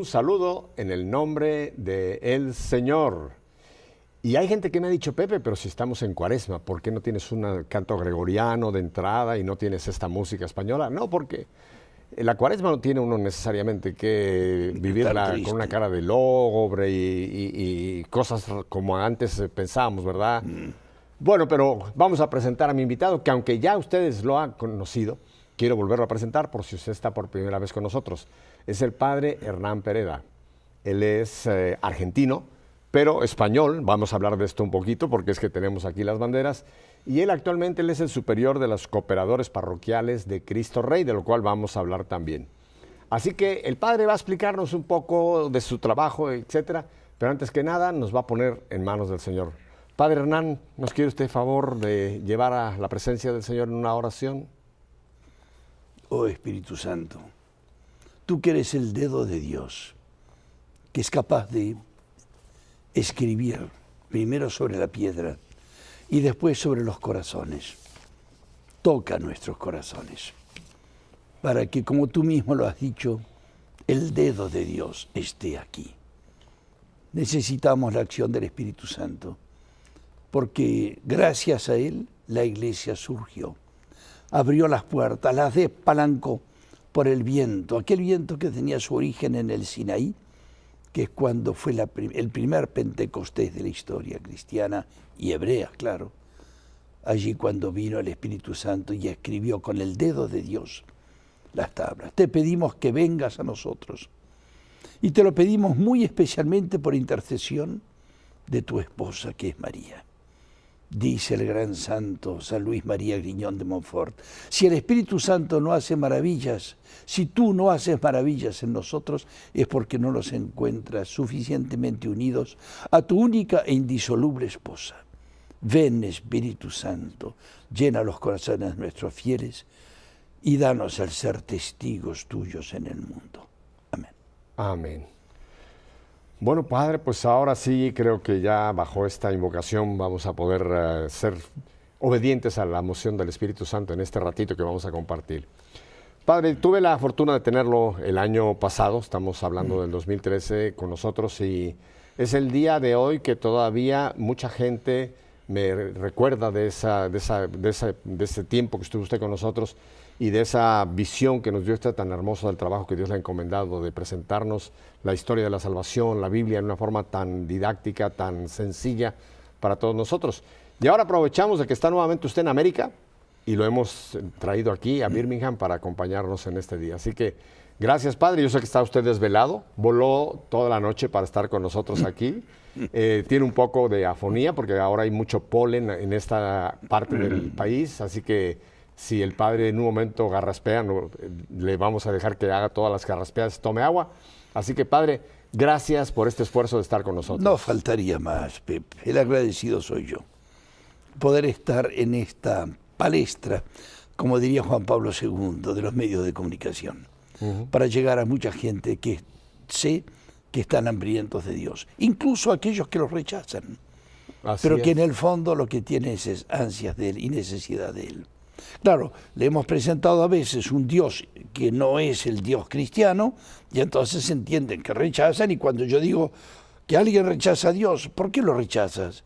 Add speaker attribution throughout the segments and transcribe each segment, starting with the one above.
Speaker 1: saludo en el nombre del Señor. Y hay gente que me ha dicho, Pepe, pero si estamos en Cuaresma, ¿por qué no tienes un canto gregoriano de entrada y no tienes esta música española? No, porque la Cuaresma no tiene uno necesariamente que vivirla con una cara de lógubre y cosas como antes pensábamos, ¿verdad? Bueno, pero vamos a presentar a mi invitado, que aunque ya ustedes lo han conocido, quiero volverlo a presentar por si usted está por primera vez con nosotros. Es el padre Hernán Pereda. Él es argentino, pero español. Vamos a hablar de esto un poquito porque es que tenemos aquí las banderas. Y él actualmente él es el superior de los cooperadores parroquiales de Cristo Rey, de lo cual vamos a hablar también. Así que el padre va a explicarnos un poco de su trabajo, etcétera, pero antes que nada nos va a poner en manos del Señor. Padre Hernán, ¿nos quiere usted favor de llevar a la presencia del Señor en una oración?
Speaker 2: Oh Espíritu Santo, tú que eres el dedo de Dios, que es capaz de escribir primero sobre la piedra y después sobre los corazones. Toca nuestros corazones, para que, como tú mismo lo has dicho, el dedo de Dios esté aquí. Necesitamos la acción del Espíritu Santo, porque gracias a Él la Iglesia surgió. Abrió las puertas, las despalancó por el viento, aquel viento que tenía su origen en el Sinaí, que es cuando fue el primer Pentecostés de la historia cristiana y hebrea, claro. Allí cuando vino el Espíritu Santo y escribió con el dedo de Dios las tablas. Te pedimos que vengas a nosotros y te lo pedimos muy especialmente por intercesión de tu esposa, que es María. Dice el gran santo San Luis María Griñón de Montfort, si el Espíritu Santo no hace maravillas, si tú no haces maravillas en nosotros, es porque no nos encuentras suficientemente unidos a tu única e indisoluble esposa. Ven, Espíritu Santo, llena los corazones de nuestros fieles y danos el ser testigos tuyos en el mundo. Amén.
Speaker 1: Amén. Bueno, Padre, pues ahora sí creo que ya bajo esta invocación vamos a poder ser obedientes a la moción del Espíritu Santo en este ratito que vamos a compartir. Padre, tuve la fortuna de tenerlo el año pasado, estamos hablando del 2013 con nosotros, y es el día de hoy que todavía mucha gente me recuerda de ese tiempo que estuvo usted con nosotros y de esa visión que nos dio usted tan hermosa del trabajo que Dios le ha encomendado, de presentarnos la historia de la salvación, la Biblia, en una forma tan didáctica, tan sencilla para todos nosotros. Y ahora aprovechamos de que está nuevamente usted en América y lo hemos traído aquí a Birmingham para acompañarnos en este día. Así que gracias, Padre. Yo sé que está usted desvelado, voló toda la noche para estar con nosotros aquí. Tiene un poco de afonía porque ahora hay mucho polen en esta parte del país, así que si el padre en un momento garraspea, le vamos a dejar que haga todas las garraspeadas, tome agua. Así que, Padre, gracias por este esfuerzo de estar con nosotros.
Speaker 2: No faltaría más, Pepe. El agradecido soy yo. Poder estar en esta palestra, como diría Juan Pablo II, de los medios de comunicación, para llegar a mucha gente que sé que están hambrientos de Dios, incluso aquellos que los rechazan, pero que en el fondo lo que tienen es ansias de Él y necesidad de Él. Claro, le hemos presentado a veces un Dios que no es el Dios cristiano y entonces entienden que rechazan, y cuando yo digo que alguien rechaza a Dios, ¿por qué lo rechazas?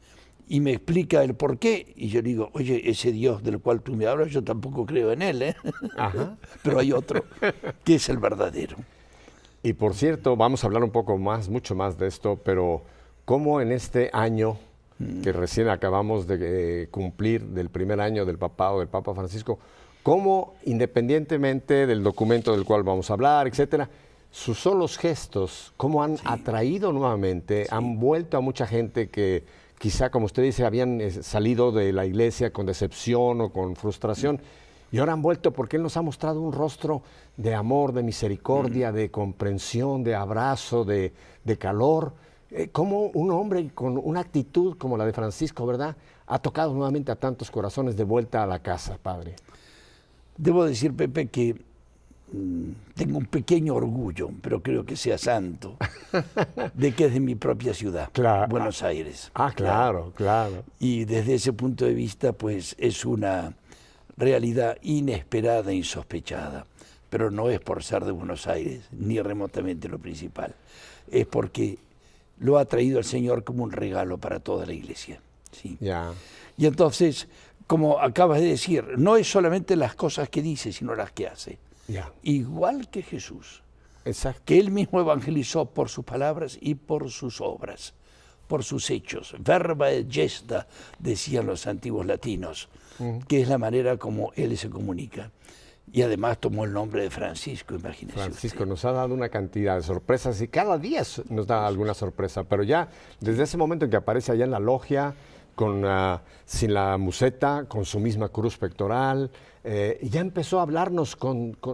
Speaker 2: Y me explica el por qué, y yo digo, oye, ese Dios del cual tú me hablas, yo tampoco creo en él, ¿eh? Ajá. Pero hay otro que es el verdadero.
Speaker 1: Y por cierto, vamos a hablar un poco más, mucho más de esto, pero ¿cómo en este año que recién acabamos de cumplir del primer año del papado del Papa Francisco, cómo independientemente del documento del cual vamos a hablar, etcétera, sus solos gestos, cómo han atraído nuevamente, han vuelto a mucha gente que quizá, como usted dice, habían salido de la iglesia con decepción o con frustración, y ahora han vuelto porque Él nos ha mostrado un rostro de amor, de misericordia, de comprensión, de abrazo, de calor. Cómo un hombre con una actitud como la de Francisco, ¿verdad?, ha tocado nuevamente a tantos corazones de vuelta a la casa, Padre.
Speaker 2: Debo decir, Pepe, que tengo un pequeño orgullo, pero creo que sea santo, de que es de mi propia ciudad, Buenos Aires.
Speaker 1: Claro.
Speaker 2: Y desde ese punto de vista, pues, es una realidad inesperada e insospechada. pero no es por ser de Buenos Aires, ni remotamente lo principal. Es porque lo ha traído el Señor como un regalo para toda la iglesia. ¿Sí? Y entonces, como acabas de decir, no es solamente las cosas que dice, sino las que hace. Igual que Jesús.
Speaker 1: Exacto.
Speaker 2: Que él mismo evangelizó por sus palabras y por sus obras, por sus hechos. Verba et gesta, decían los antiguos latinos, que es la manera como él se comunica. Y además tomó el nombre de Francisco, imagínese.
Speaker 1: Francisco nos ha dado una cantidad de sorpresas y cada día nos da alguna sorpresa, pero ya desde ese momento en que aparece allá en la logia, sin la museta, con su misma cruz pectoral, ya empezó a hablarnos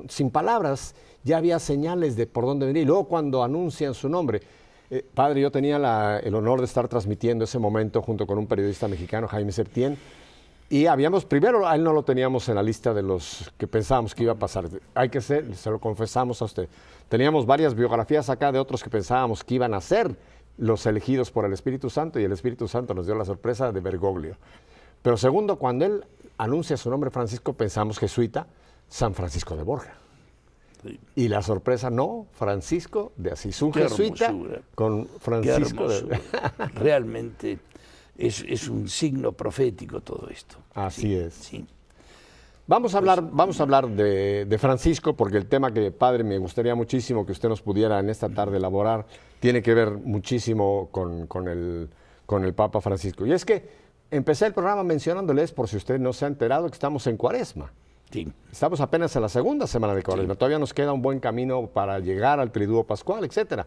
Speaker 1: sin palabras, ya había señales de por dónde venir. Y luego cuando anuncian su nombre, padre, yo tenía el honor de estar transmitiendo ese momento junto con un periodista mexicano, Jaime Septién, y primero a él no lo teníamos en la lista de los que pensábamos que iba a pasar. Se lo confesamos a usted. Teníamos varias biografías acá de otros que pensábamos que iban a ser los elegidos por el Espíritu Santo, y el Espíritu Santo nos dio la sorpresa de Bergoglio. Pero segundo, cuando él anuncia su nombre Francisco, pensamos jesuita, San Francisco de Borja. Sí. Y la sorpresa, no, Francisco de Asís, un jesuita hermosura. Con Francisco de...
Speaker 2: Realmente es un signo profético todo esto.
Speaker 1: Así
Speaker 2: sí,
Speaker 1: es.
Speaker 2: Sí.
Speaker 1: Vamos a hablar de Francisco, porque el tema que, padre, me gustaría muchísimo que usted nos pudiera en esta tarde elaborar, tiene que ver muchísimo con el Papa Francisco. Y es que empecé el programa mencionándoles, por si usted no se ha enterado, que estamos en Cuaresma.
Speaker 2: Sí.
Speaker 1: Estamos apenas en la segunda semana de Cuaresma. Sí. Todavía nos queda un buen camino para llegar al Triduo Pascual, etcétera.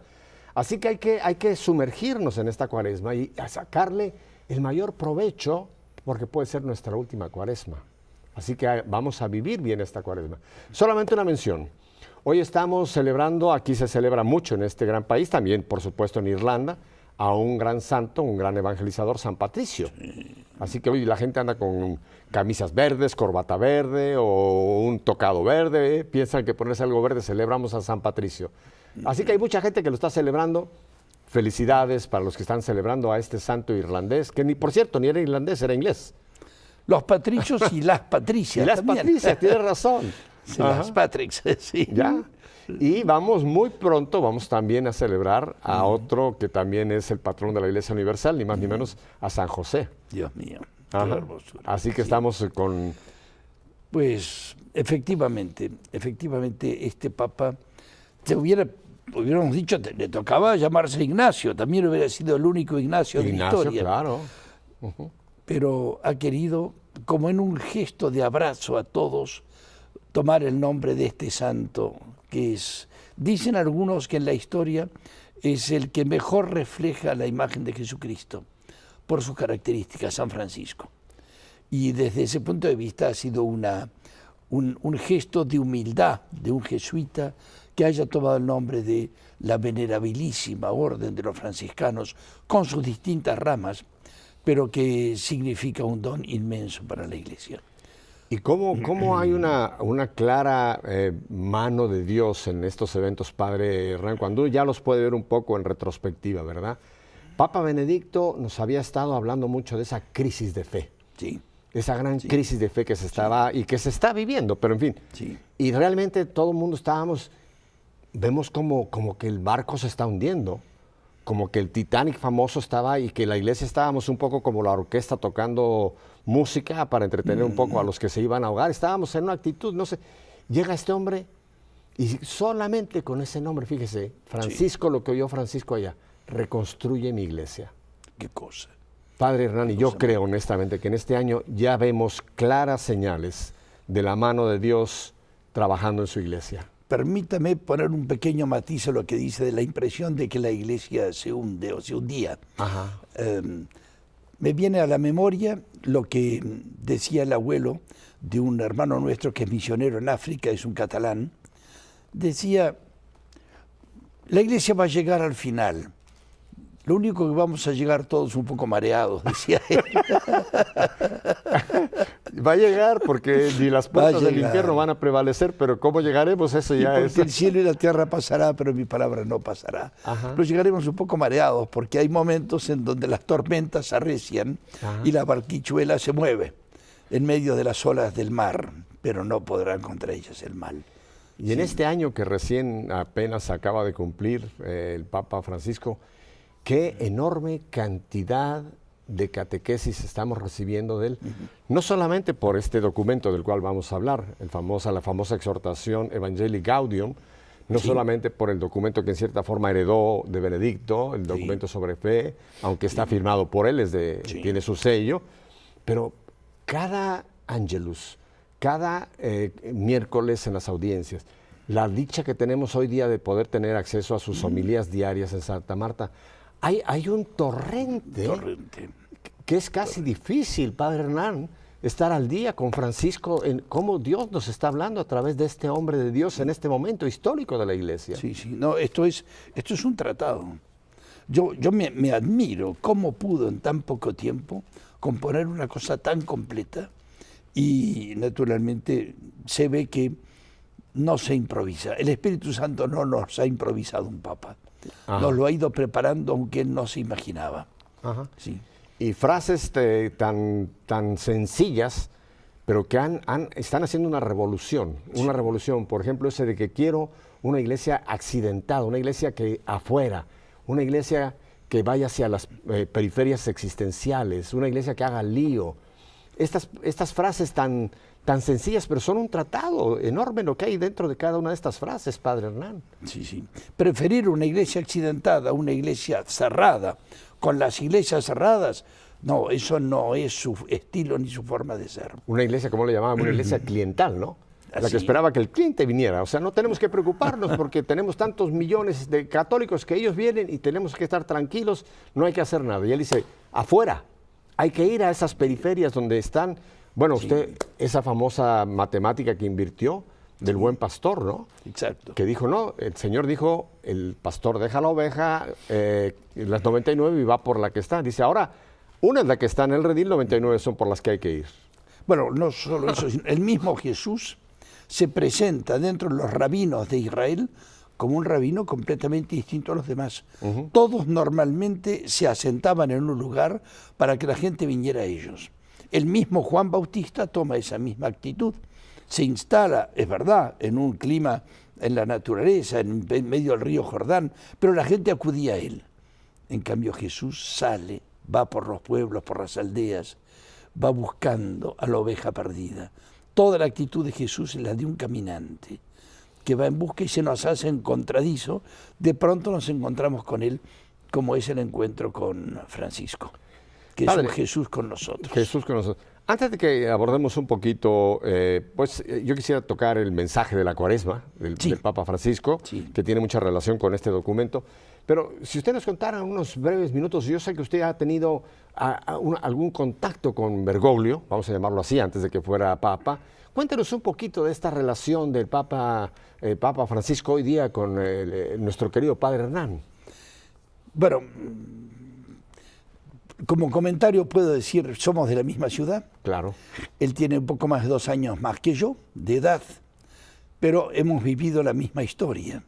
Speaker 1: Así que hay que sumergirnos en esta Cuaresma y a sacarle el mayor provecho, porque puede ser nuestra última Cuaresma. Así que vamos a vivir bien esta Cuaresma. Solamente una mención. Hoy estamos celebrando, aquí se celebra mucho en este gran país, también por supuesto en Irlanda, a un gran santo, un gran evangelizador, San Patricio. Así que hoy la gente anda con camisas verdes, corbata verde o un tocado verde. Piensan que ponerse algo verde celebramos a San Patricio. Así que hay mucha gente que lo está celebrando. Felicidades para los que están celebrando a este santo irlandés, que por cierto, ni era irlandés, era inglés.
Speaker 2: Los patricios y las patricias.
Speaker 1: Y las
Speaker 2: también.
Speaker 1: patricias, tienes razón.
Speaker 2: Sí, las Patricks, sí.
Speaker 1: Ya. Y muy pronto vamos también a celebrar a otro que también es el patrón de la Iglesia Universal, ni más ni menos a San José.
Speaker 2: Dios mío,
Speaker 1: qué hermosura. Así que estamos con...
Speaker 2: Pues efectivamente, este Papa, hubiéramos dicho, le tocaba llamarse Ignacio, también hubiera sido el único Ignacio de la historia.
Speaker 1: Claro.
Speaker 2: Pero ha querido, como en un gesto de abrazo a todos, tomar el nombre de este santo, que dicen algunos que en la historia es el que mejor refleja la imagen de Jesucristo, por sus características, San Francisco. Y desde ese punto de vista ha sido un gesto de humildad de un jesuita que haya tomado el nombre de la venerabilísima orden de los franciscanos, con sus distintas ramas, pero que significa un don inmenso para la Iglesia.
Speaker 1: ¿Y cómo hay una clara mano de Dios en estos eventos, Padre Hernán, cuando ya los puede ver un poco en retrospectiva, ¿verdad? Papa Benedicto nos había estado hablando mucho de esa crisis de fe.
Speaker 2: Sí.
Speaker 1: Esa gran crisis de fe que se estaba y que se está viviendo, pero en fin.
Speaker 2: Sí.
Speaker 1: Y realmente todo el mundo vemos como que el barco se está hundiendo, como que el Titanic famoso estaba y que la iglesia estábamos un poco como la orquesta tocando música para entretener un poco a los que se iban a ahogar. Estábamos en una actitud, no sé, llega este hombre y solamente con ese nombre, fíjese, Francisco, lo que oyó Francisco allá, reconstruye mi iglesia.
Speaker 2: ¿Qué cosa?
Speaker 1: Padre Hernán, y yo creo honestamente que en este año ya vemos claras señales de la mano de Dios trabajando en su iglesia.
Speaker 2: Permítame poner un pequeño matiz a lo que dice de la impresión de que la iglesia se hunde o se hundía.
Speaker 1: Ajá.
Speaker 2: Me viene a la memoria lo que decía el abuelo de un hermano nuestro que es misionero en África, es un catalán. Decía, la iglesia va a llegar al final. Lo único que vamos a llegar todos un poco mareados, decía él.
Speaker 1: Va a llegar porque ni las puertas del infierno van a prevalecer, pero ¿cómo llegaremos? Eso ya es.
Speaker 2: El cielo y la tierra pasará, pero mi palabra no pasará. Ajá. Pero llegaremos un poco mareados porque hay momentos en donde las tormentas arrecian. Ajá. Y la barquichuela se mueve en medio de las olas del mar, pero no podrán contra ellas el mal.
Speaker 1: Y en este año que recién apenas acaba de cumplir el Papa Francisco, qué enorme cantidad de catequesis estamos recibiendo de él, no solamente por este documento del cual vamos a hablar, la famosa exhortación Evangelii Gaudium, no solamente por el documento que en cierta forma heredó de Benedicto, el documento sobre fe, aunque está firmado por él, tiene su sello, pero cada Angelus, cada miércoles en las audiencias, la dicha que tenemos hoy día de poder tener acceso a sus homilías diarias en Santa Marta, hay un torrente que es casi difícil, Padre Hernán, estar al día con Francisco en cómo Dios nos está hablando a través de este hombre de Dios en este momento histórico de la Iglesia.
Speaker 2: Sí, no, esto es un tratado. Yo me admiro cómo pudo en tan poco tiempo componer una cosa tan completa y naturalmente se ve que no se improvisa. El Espíritu Santo no nos ha improvisado un Papa. Ajá. Nos lo ha ido preparando aunque él no se imaginaba.
Speaker 1: Ajá.
Speaker 2: Sí.
Speaker 1: Y frases tan sencillas, pero que están haciendo una revolución. Una revolución, por ejemplo, ese de que quiero una iglesia accidentada, una iglesia que afuera, una iglesia que vaya hacia las periferias existenciales, una iglesia que haga lío. Estas frases tan sencillas, pero son un tratado enorme lo que hay dentro de cada una de estas frases, Padre Hernán.
Speaker 2: Sí. Preferir una iglesia accidentada a una iglesia cerrada, con las iglesias cerradas, no, eso no es su estilo ni su forma de ser.
Speaker 1: Una iglesia, ¿cómo le llamaban? Una iglesia cliental, ¿no? La que esperaba que el cliente viniera. O sea, no tenemos que preocuparnos porque tenemos tantos millones de católicos que ellos vienen y tenemos que estar tranquilos, no hay que hacer nada. Y él dice, afuera, hay que ir a esas periferias donde están. Bueno, usted, esa famosa matemática que invirtió del buen pastor, ¿no?
Speaker 2: Exacto.
Speaker 1: Que dijo, no, el Señor dijo, el pastor deja la oveja, las 99 y va por la que está. Dice, ahora, una es la que está en el redil, 99 son por las que hay que ir.
Speaker 2: Bueno, no solo eso, sino el mismo Jesús se presenta dentro de los rabinos de Israel como un rabino completamente distinto a los demás. Todos normalmente se asentaban en un lugar para que la gente viniera a ellos. El mismo Juan Bautista toma esa misma actitud. Se instala, es verdad, en un clima, en la naturaleza, en medio del río Jordán, pero la gente acudía a él. En cambio Jesús sale, va por los pueblos, por las aldeas, va buscando a la oveja perdida. Toda la actitud de Jesús es la de un caminante que va en busca y se nos hace encontradizo. De pronto nos encontramos con él, como es el encuentro con Francisco, que Padre, es un Jesús con nosotros.
Speaker 1: Jesús con nosotros. Antes de que abordemos un poquito, yo quisiera tocar el mensaje de la Cuaresma del Papa Francisco, que tiene mucha relación con este documento. Pero si usted nos contara unos breves minutos, yo sé que usted ha tenido algún contacto con Bergoglio, vamos a llamarlo así, antes de que fuera Papa. Cuéntenos un poquito de esta relación del Papa Francisco hoy día con nuestro querido Padre Hernán.
Speaker 2: Bueno, como comentario puedo decir, somos de la misma ciudad.
Speaker 1: Claro.
Speaker 2: Él tiene un poco más de 2 años más que yo, de edad, pero hemos vivido la misma historia.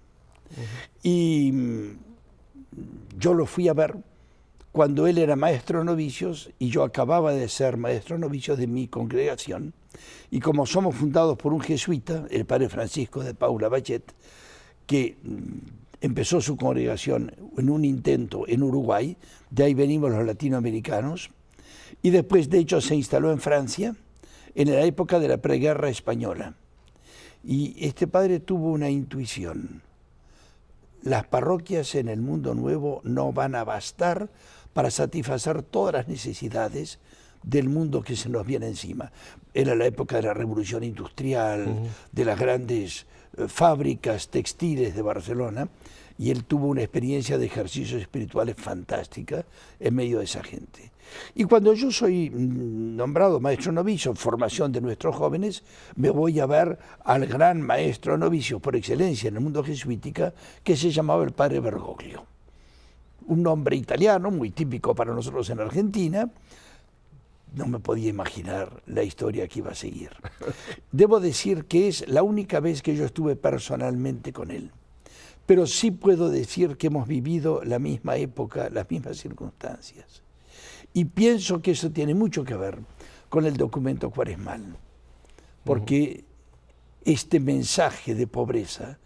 Speaker 2: Y yo lo fui a ver cuando él era maestro de novicios y yo acababa de ser maestro de novicios de mi congregación. Y como somos fundados por un jesuita, el padre Francisco de Paula Bachet, que empezó su congregación en un intento en Uruguay, de ahí venimos los latinoamericanos, y después de hecho se instaló en Francia en la época de la preguerra española. Y este padre tuvo una intuición: las parroquias en el mundo nuevo no van a bastar para satisfacer todas las necesidades del mundo que se nos viene encima. Era la época de la revolución industrial, de las grandes fábricas textiles de Barcelona, y él tuvo una experiencia de ejercicios espirituales fantástica en medio de esa gente. Y cuando yo soy nombrado maestro novicio, formación de nuestros jóvenes, me voy a ver al gran maestro novicio por excelencia en el mundo jesuítica, que se llamaba el padre Bergoglio. Un nombre italiano muy típico para nosotros en Argentina. No me podía imaginar la historia que iba a seguir. Debo decir que es la única vez que yo estuve personalmente con él. Pero sí puedo decir que hemos vivido la misma época, las mismas circunstancias. Y pienso que eso tiene mucho que ver con el documento cuaresmal. Porque este mensaje de pobreza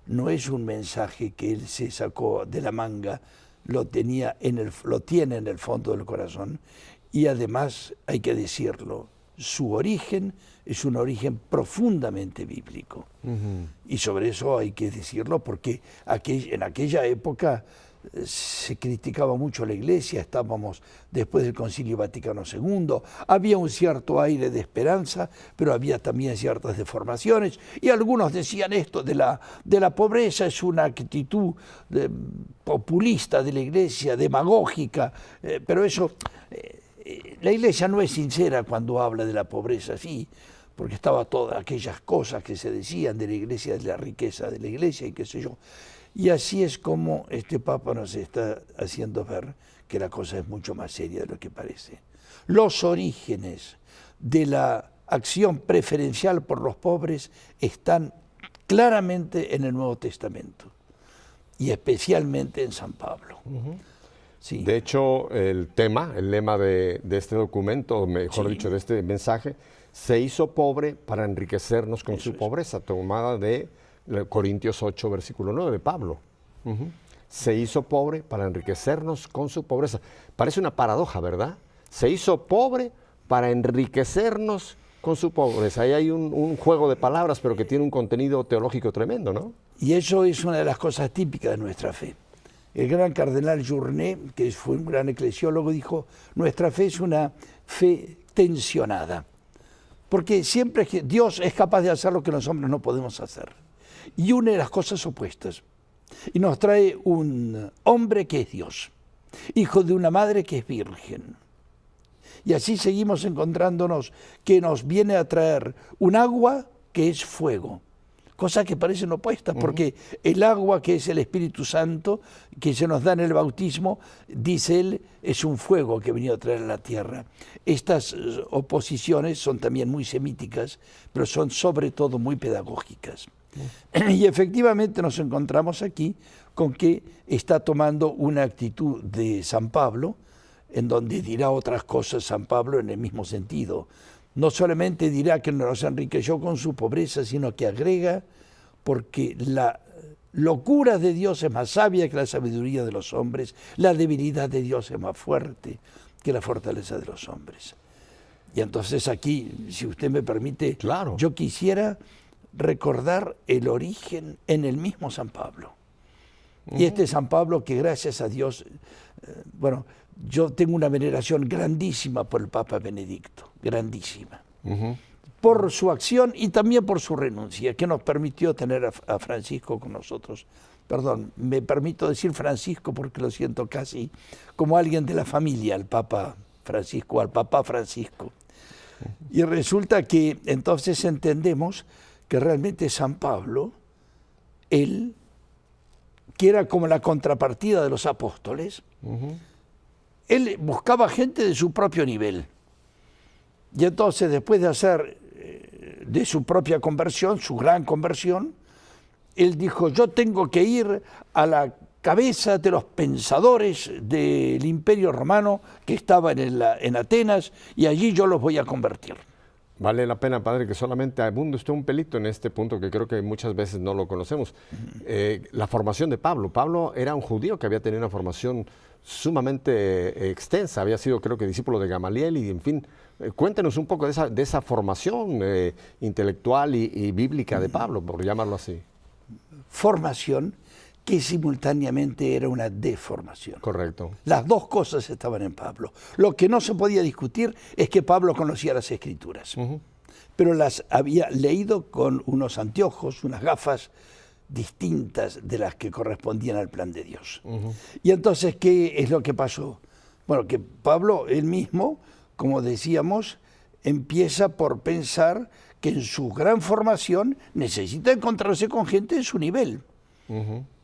Speaker 2: no es un mensaje que él se sacó de la manga, lo tiene en el fondo del corazón, y además, hay que decirlo, su origen es un origen profundamente bíblico. Y sobre eso hay que decirlo porque en aquella época se criticaba mucho la Iglesia, estábamos después del Concilio Vaticano II, había un cierto aire de esperanza, pero había también ciertas deformaciones, y algunos decían esto de la pobreza es una actitud populista de la Iglesia, demagógica, pero eso, la Iglesia no es sincera cuando habla de la pobreza, sí, porque estaba todas aquellas cosas que se decían de la Iglesia, de la riqueza de la Iglesia y qué sé yo. Y así es como este Papa nos está haciendo ver que la cosa es mucho más seria de lo que parece. Los orígenes de la acción preferencial por los pobres están claramente en el Nuevo Testamento y especialmente en San Pablo. Sí.
Speaker 1: De hecho, el lema de este documento, o mejor dicho, de este mensaje, se hizo pobre para enriquecernos con su pobreza, tomada de Corintios 8, versículo 9 de Pablo. Se hizo pobre para enriquecernos con su pobreza. Parece una paradoja, ¿verdad? Se hizo pobre para enriquecernos con su pobreza. Ahí hay un juego de palabras, pero que tiene un contenido teológico tremendo, ¿no?
Speaker 2: Y eso es una de las cosas típicas de nuestra fe. El gran cardenal Journet, que fue un gran eclesiólogo, dijo, nuestra fe es una fe tensionada. Porque siempre Dios es capaz de hacer lo que los hombres no podemos hacer. Y une las cosas opuestas. Y nos trae un hombre que es Dios, hijo de una madre que es virgen. Y así seguimos encontrándonos que nos viene a traer un agua que es fuego. Cosas que parecen opuestas, porque el agua que es el Espíritu Santo, que se nos da en el bautismo, dice él, es un fuego que ha venido a traer a la tierra. Estas oposiciones son también muy semíticas, pero son sobre todo muy pedagógicas. Y efectivamente nos encontramos aquí con que está tomando una actitud de San Pablo, en donde dirá otras cosas San Pablo en el mismo sentido. No solamente dirá que nos enriqueció con su pobreza, sino que agrega, porque la locura de Dios es más sabia que la sabiduría de los hombres, la debilidad de Dios es más fuerte que la fortaleza de los hombres. Y entonces aquí, si usted me permite,
Speaker 1: claro,
Speaker 2: yo quisiera recordar el origen en el mismo San Pablo. Y este San Pablo que gracias a Dios, bueno, yo tengo una veneración grandísima por el Papa Benedicto, grandísima, por su acción y también por su renuncia, que nos permitió tener a Francisco con nosotros. Perdón, me permito decir Francisco porque lo siento casi como alguien de la familia, al Papa Francisco. Y resulta que entonces entendemos que realmente San Pablo, él, que era como la contrapartida de los apóstoles, él buscaba gente de su propio nivel. Y entonces, después de hacer de su propia conversión, su gran conversión, él dijo, yo tengo que ir a la cabeza de los pensadores del Imperio Romano que estaban en Atenas, y allí yo los voy a convertir.
Speaker 1: Vale la pena, padre, que solamente abunde usted un pelito en este punto que creo que muchas veces no lo conocemos. La formación de Pablo. Pablo era un judío que había tenido una formación sumamente extensa, había sido creo que discípulo de Gamaliel y en fin, cuéntenos un poco de esa formación intelectual y bíblica de Pablo, por llamarlo así.
Speaker 2: Formación que simultáneamente era una deformación.
Speaker 1: Correcto.
Speaker 2: Las dos cosas estaban en Pablo. Lo que no se podía discutir es que Pablo conocía las Escrituras, pero las había leído con unos anteojos, unas gafas distintas de las que correspondían al plan de Dios. Y entonces, ¿qué es lo que pasó? Bueno, que Pablo él mismo, como decíamos, empieza por pensar que en su gran formación necesita encontrarse con gente de su nivel.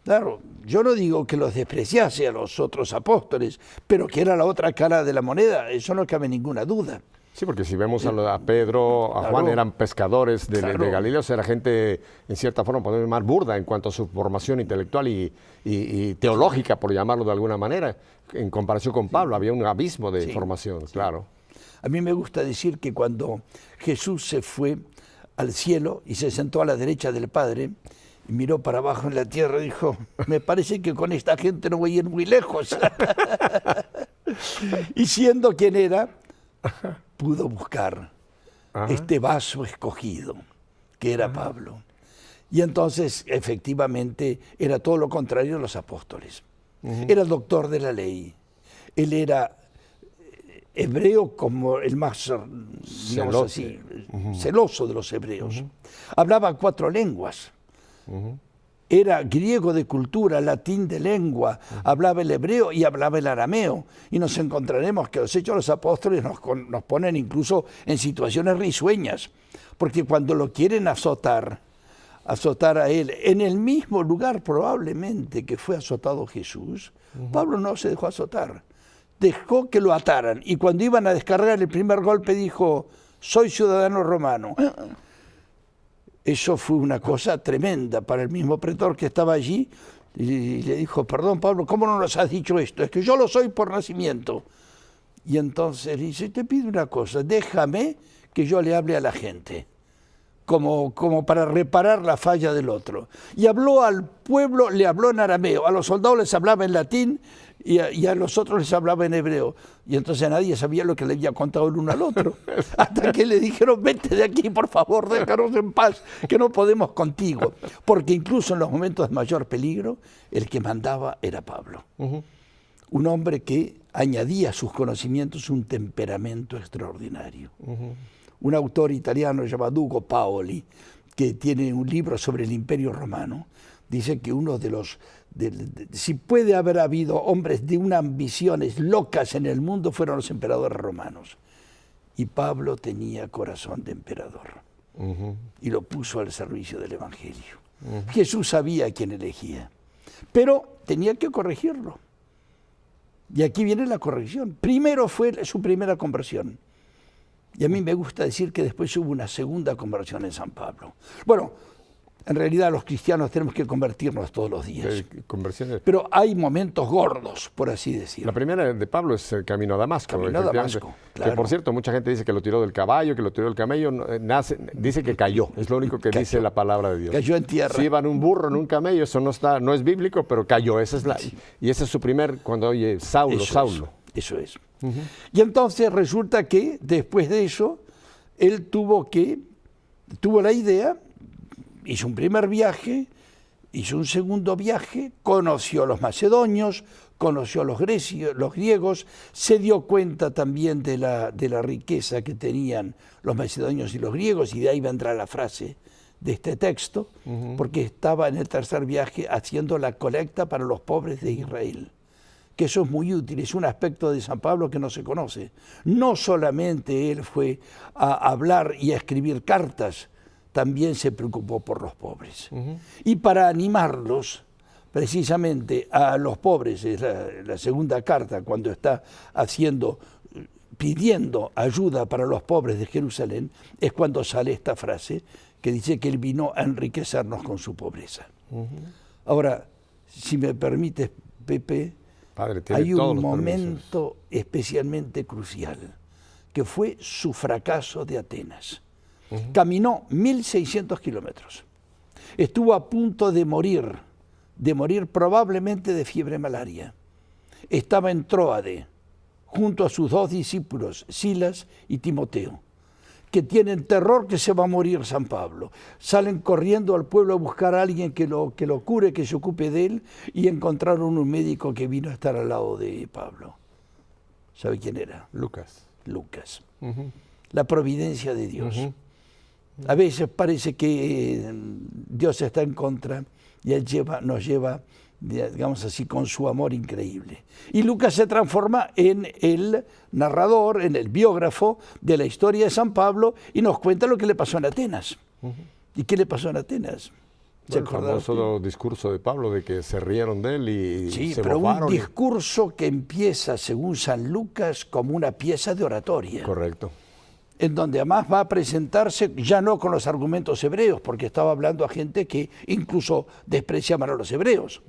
Speaker 2: Claro, yo no digo que los despreciase a los otros apóstoles, pero que era la otra cara de la moneda, eso no cabe ninguna duda.
Speaker 1: Sí, porque si vemos a Pedro, a Juan, eran pescadores de Galilea, o sea, era gente, en cierta forma, podemos llamar burda en cuanto a su formación intelectual y teológica, por llamarlo de alguna manera. En comparación con Pablo, había un abismo de formación, claro.
Speaker 2: A mí me gusta decir que cuando Jesús se fue al cielo y se sentó a la derecha del Padre y miró para abajo en la tierra y dijo, me parece que con esta gente no voy a ir muy lejos. Y siendo quien era, pudo buscar este vaso escogido, que era Pablo. Y entonces, efectivamente, era todo lo contrario a los apóstoles. Era doctor de la ley. Él era hebreo como el más, digamos así, celoso de los hebreos. Hablaba 4 lenguas. Era griego de cultura, latín de lengua, hablaba el hebreo y hablaba el arameo. Y nos encontraremos que los Hechos de los Apóstoles nos ponen incluso en situaciones risueñas, porque cuando lo quieren azotar a él, en el mismo lugar probablemente que fue azotado Jesús, Pablo no se dejó azotar, dejó que lo ataran. Y cuando iban a descargar el primer golpe dijo, soy ciudadano romano. Eso fue una cosa tremenda para el mismo pretor que estaba allí, y le dijo, perdón Pablo, ¿cómo no nos has dicho esto? Es que yo lo soy por nacimiento. Y entonces dice, te pido una cosa, déjame que yo le hable a la gente, como para reparar la falla del otro. Y habló al pueblo, le habló en arameo, a los soldados les hablaba en latín y a los otros les hablaba en hebreo. Y entonces nadie sabía lo que le había contado el uno al otro. Hasta que le dijeron, vete de aquí, por favor, déjanos en paz, que no podemos contigo. Porque incluso en los momentos de mayor peligro, el que mandaba era Pablo. Un hombre que añadía a sus conocimientos un temperamento extraordinario. Un autor italiano llamado Ugo Paoli, que tiene un libro sobre el Imperio Romano, dice que uno de los... si puede haber habido hombres de unas ambiciones locas en el mundo, fueron los emperadores romanos. Y Pablo tenía corazón de emperador. Y lo puso al servicio del Evangelio. Jesús sabía a quién elegía, pero tenía que corregirlo. Y aquí viene la corrección. Primero fue su primera conversión. Y a mí me gusta decir que después hubo una segunda conversión en San Pablo. Bueno, en realidad los cristianos tenemos que convertirnos todos los días. Pero hay momentos gordos, por así decirlo.
Speaker 1: La primera de Pablo es el camino a Damasco.
Speaker 2: Camino a Damasco, claro.
Speaker 1: Que por cierto, mucha gente dice que lo tiró del caballo, que lo tiró del camello. Dice que cayó, es lo único que dice la palabra de Dios.
Speaker 2: Cayó en tierra.
Speaker 1: Si iba en un burro, en un camello, eso no es bíblico, pero cayó. Esa es y ese es su primer, cuando oye, Saulo.
Speaker 2: Eso es. Y entonces resulta que después de eso, él tuvo la idea, hizo un primer viaje, hizo un segundo viaje, conoció a los macedonios, conoció a los griegos, se dio cuenta también de la riqueza que tenían los macedonios y los griegos, y de ahí vendrá la frase de este texto, porque estaba en el tercer viaje haciendo la colecta para los pobres de Israel. Que eso es muy útil, es un aspecto de San Pablo que no se conoce. No solamente él fue a hablar y a escribir cartas, también se preocupó por los pobres. Y para animarlos, precisamente a los pobres, es la segunda carta, cuando está pidiendo ayuda para los pobres de Jerusalén, es cuando sale esta frase que dice que él vino a enriquecernos con su pobreza. Ahora, si me permites, Pepe,
Speaker 1: Padre,
Speaker 2: hay un momento especialmente crucial, que fue su fracaso de Atenas. Caminó 1.600 kilómetros. Estuvo a punto de morir probablemente de fiebre malaria. Estaba en Tróade, junto a sus 2 discípulos, Silas y Timoteo, que tienen terror que se va a morir San Pablo. Salen corriendo al pueblo a buscar a alguien que lo cure, que se ocupe de él, y encontraron un médico que vino a estar al lado de Pablo. ¿Sabe quién era?
Speaker 1: Lucas.
Speaker 2: La providencia de Dios. A veces parece que Dios está en contra y Él nos lleva, digamos así, con su amor increíble. Y Lucas se transforma en el narrador, en el biógrafo de la historia de San Pablo y nos cuenta lo que le pasó en Atenas. ¿Y qué le pasó en Atenas?
Speaker 1: El famoso discurso de Pablo de que se rieron de él y se
Speaker 2: pero
Speaker 1: mofaron.
Speaker 2: Un discurso que empieza, según San Lucas, como una pieza de oratoria.
Speaker 1: Correcto.
Speaker 2: En donde además va a presentarse ya no con los argumentos hebreos, porque estaba hablando a gente que incluso despreciaban a los hebreos.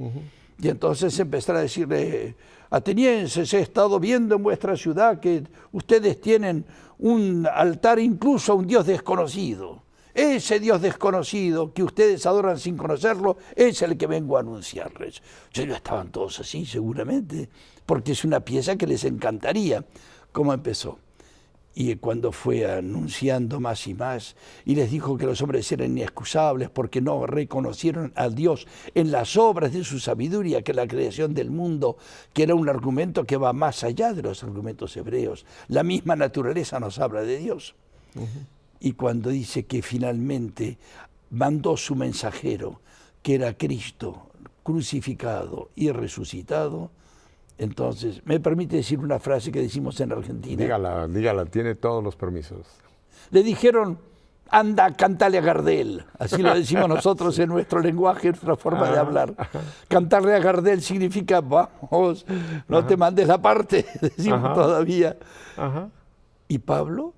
Speaker 2: Y entonces empezará a decirle, atenienses, he estado viendo en vuestra ciudad que ustedes tienen un altar incluso a un Dios desconocido. ese Dios desconocido que ustedes adoran sin conocerlo, es el que vengo a anunciarles. Ellos estaban todos así, seguramente, porque es una pieza que les encantaría. ¿Cómo empezó? Y cuando fue anunciando más y más, y les dijo que los hombres eran inexcusables porque no reconocieron a Dios en las obras de su sabiduría, que la creación del mundo, que era un argumento que va más allá de los argumentos hebreos. La misma naturaleza nos habla de Dios. Y cuando dice que finalmente mandó su mensajero, que era Cristo, crucificado y resucitado, entonces, me permite decir una frase que decimos en Argentina.
Speaker 1: Dígala, tiene todos los permisos.
Speaker 2: Le dijeron, anda, cantale a Gardel. Así lo decimos nosotros en nuestro lenguaje, en nuestra forma de hablar. Cantarle a Gardel significa, vamos, no te mandes la parte, decimos todavía. Y Pablo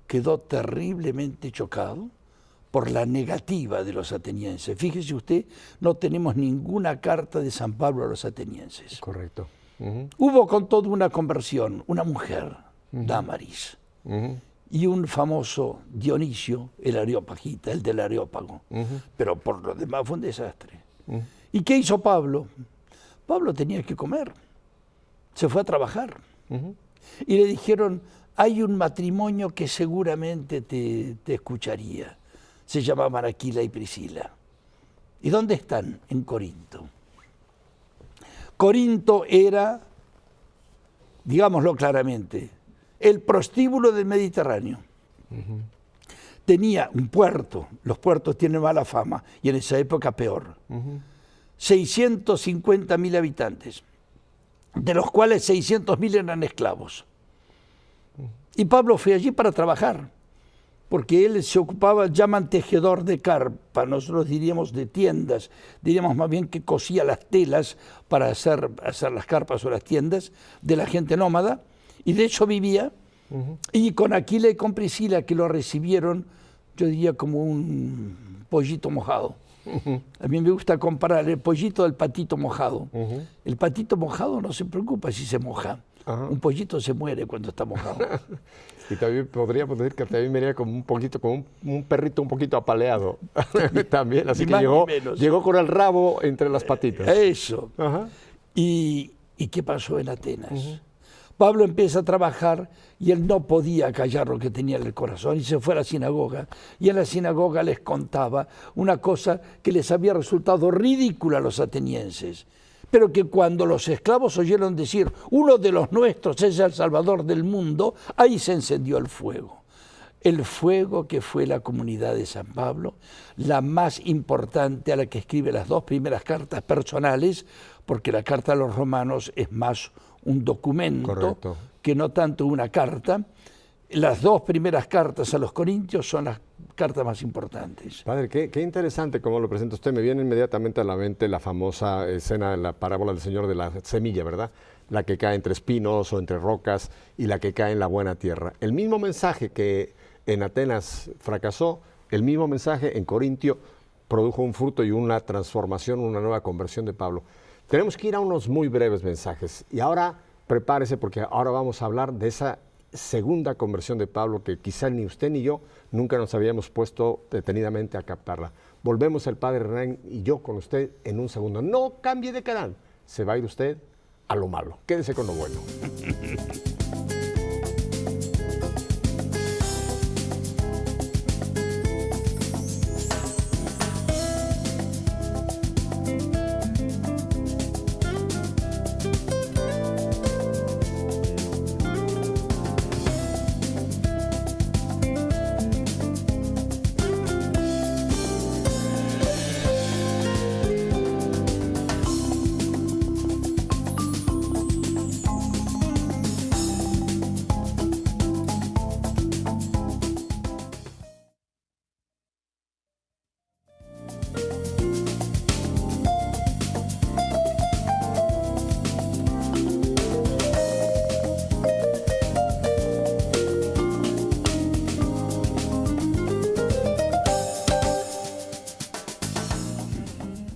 Speaker 2: quedó terriblemente chocado por la negativa de los atenienses. Fíjese usted, no tenemos ninguna carta de San Pablo a los atenienses.
Speaker 1: Correcto.
Speaker 2: Hubo con todo una conversión, una mujer, Dámaris, y un famoso Dionisio, el Areopagita, el del Areópago. Pero por lo demás fue un desastre. ¿Y qué hizo Pablo? Pablo tenía que comer, se fue a trabajar. Y le dijeron, hay un matrimonio que seguramente te escucharía. Se llamaban Aquila y Priscila. ¿Y dónde están? En Corinto. Corinto era, digámoslo claramente, el prostíbulo del Mediterráneo. Tenía un puerto, los puertos tienen mala fama, y en esa época peor. 650.000 habitantes, de los cuales 600.000 eran esclavos. Y Pablo fue allí para trabajar, porque él se ocupaba, llaman tejedor de carpa, nosotros diríamos de tiendas, diríamos más bien que cosía las telas para hacer las carpas o las tiendas de la gente nómada, y de eso vivía. Y con Aquila y con Priscila, que lo recibieron, yo diría como un pollito mojado. A mí me gusta comparar el pollito del patito mojado. El patito mojado no se preocupa si se moja. Un pollito se muere cuando está mojado.
Speaker 1: Y también podría decir que también venía como un poquito, como un perrito un poquito apaleado. También, así que llegó con el rabo entre las patitas.
Speaker 2: Eso. ¿Y qué pasó en Atenas? Pablo empieza a trabajar y él no podía callar lo que tenía en el corazón y se fue a la sinagoga. Y en la sinagoga les contaba una cosa que les había resultado ridícula a los atenienses, pero que cuando los esclavos oyeron decir, uno de los nuestros es el Salvador del mundo, ahí se encendió el fuego. El fuego que fue la comunidad de San Pablo, la más importante, a la que escribe las dos primeras cartas personales, porque la carta a los romanos es más un documento que no tanto una carta. Las dos primeras cartas a los corintios son las cartas más importantes.
Speaker 1: Padre, qué interesante cómo lo presenta usted. Me viene inmediatamente a la mente la famosa escena de la parábola del Señor de la semilla, ¿verdad? La que cae entre espinos o entre rocas y la que cae en la buena tierra. El mismo mensaje que en Atenas fracasó, el mismo mensaje en Corintio produjo un fruto y una transformación, una nueva conversión de Pablo. Tenemos que ir a unos muy breves mensajes y ahora prepárese porque ahora vamos a hablar de esa segunda conversión de Pablo que quizá ni usted ni yo nunca nos habíamos puesto detenidamente a captarla. Volvemos el Padre Hernán y yo con usted en un segundo. No cambie de canal, se va a ir usted a lo malo. Quédese con lo bueno.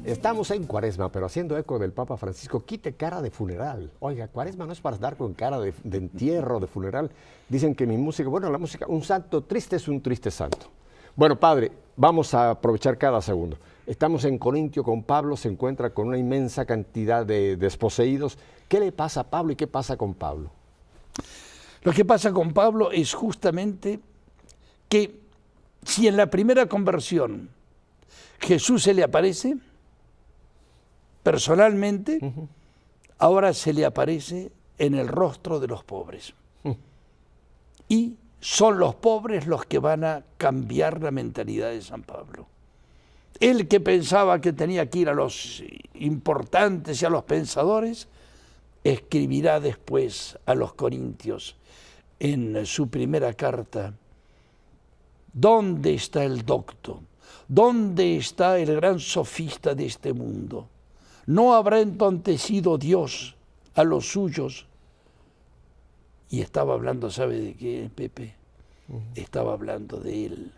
Speaker 1: Estamos en Cuaresma, pero haciendo eco del Papa Francisco, quite cara de funeral. Oiga, Cuaresma no es para dar con cara de entierro, de funeral. Dicen que mi música, bueno, la música, un santo triste es un triste santo. Bueno, padre, vamos a aprovechar cada segundo. Estamos en Corintio con Pablo, se encuentra con una inmensa cantidad de desposeídos. ¿Qué le pasa a Pablo y qué pasa con Pablo?
Speaker 2: Lo que pasa con Pablo es justamente que si en la primera conversión Jesús se le aparece personalmente, ahora se le aparece en el rostro de los pobres. Y son los pobres los que van a cambiar la mentalidad de San Pablo. Él, que pensaba que tenía que ir a los importantes y a los pensadores, escribirá después a los corintios en su primera carta: ¿dónde está el docto? ¿Dónde está el gran sofista de este mundo? ¿No habrá entontecido Dios a los suyos? Y estaba hablando, ¿sabe de qué, Pepe? Estaba hablando de él.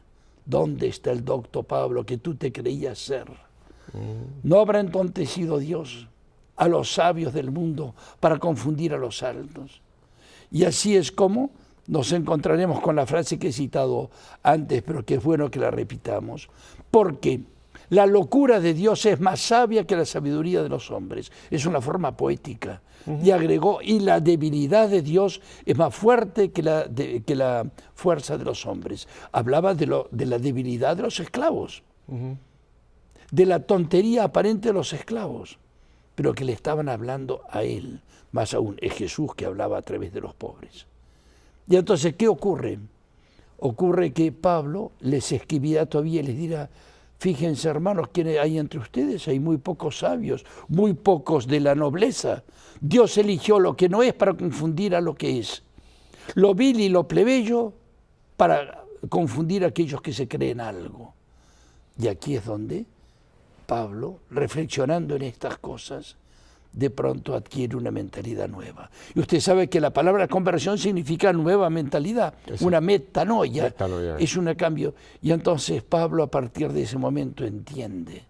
Speaker 2: ¿Dónde está el docto Pablo que tú te creías ser? ¿No habrá entontecido Dios a los sabios del mundo para confundir a los altos? Y así es como nos encontraremos con la frase que he citado antes, pero que es bueno que la repitamos. Porque la locura de Dios es más sabia que la sabiduría de los hombres. Es una forma poética. Y agregó, y la debilidad de Dios es más fuerte que la fuerza de los hombres. Hablaba de la debilidad de los esclavos, de la tontería aparente de los esclavos, pero que le estaban hablando a él. Más aún, es Jesús que hablaba a través de los pobres. Y entonces, ¿qué ocurre? Ocurre que Pablo les escribirá todavía y les dirá: fíjense, hermanos, ¿quién hay entre ustedes? Hay muy pocos sabios, muy pocos de la nobleza. Dios eligió lo que no es para confundir a lo que es. Lo vil y lo plebeyo para confundir a aquellos que se creen algo. Y aquí es donde Pablo, reflexionando en estas cosas, de pronto adquiere una mentalidad nueva. Y usted sabe que la palabra conversión significa nueva mentalidad, una metanoia, es un cambio. Y entonces Pablo, a partir de ese momento, entiende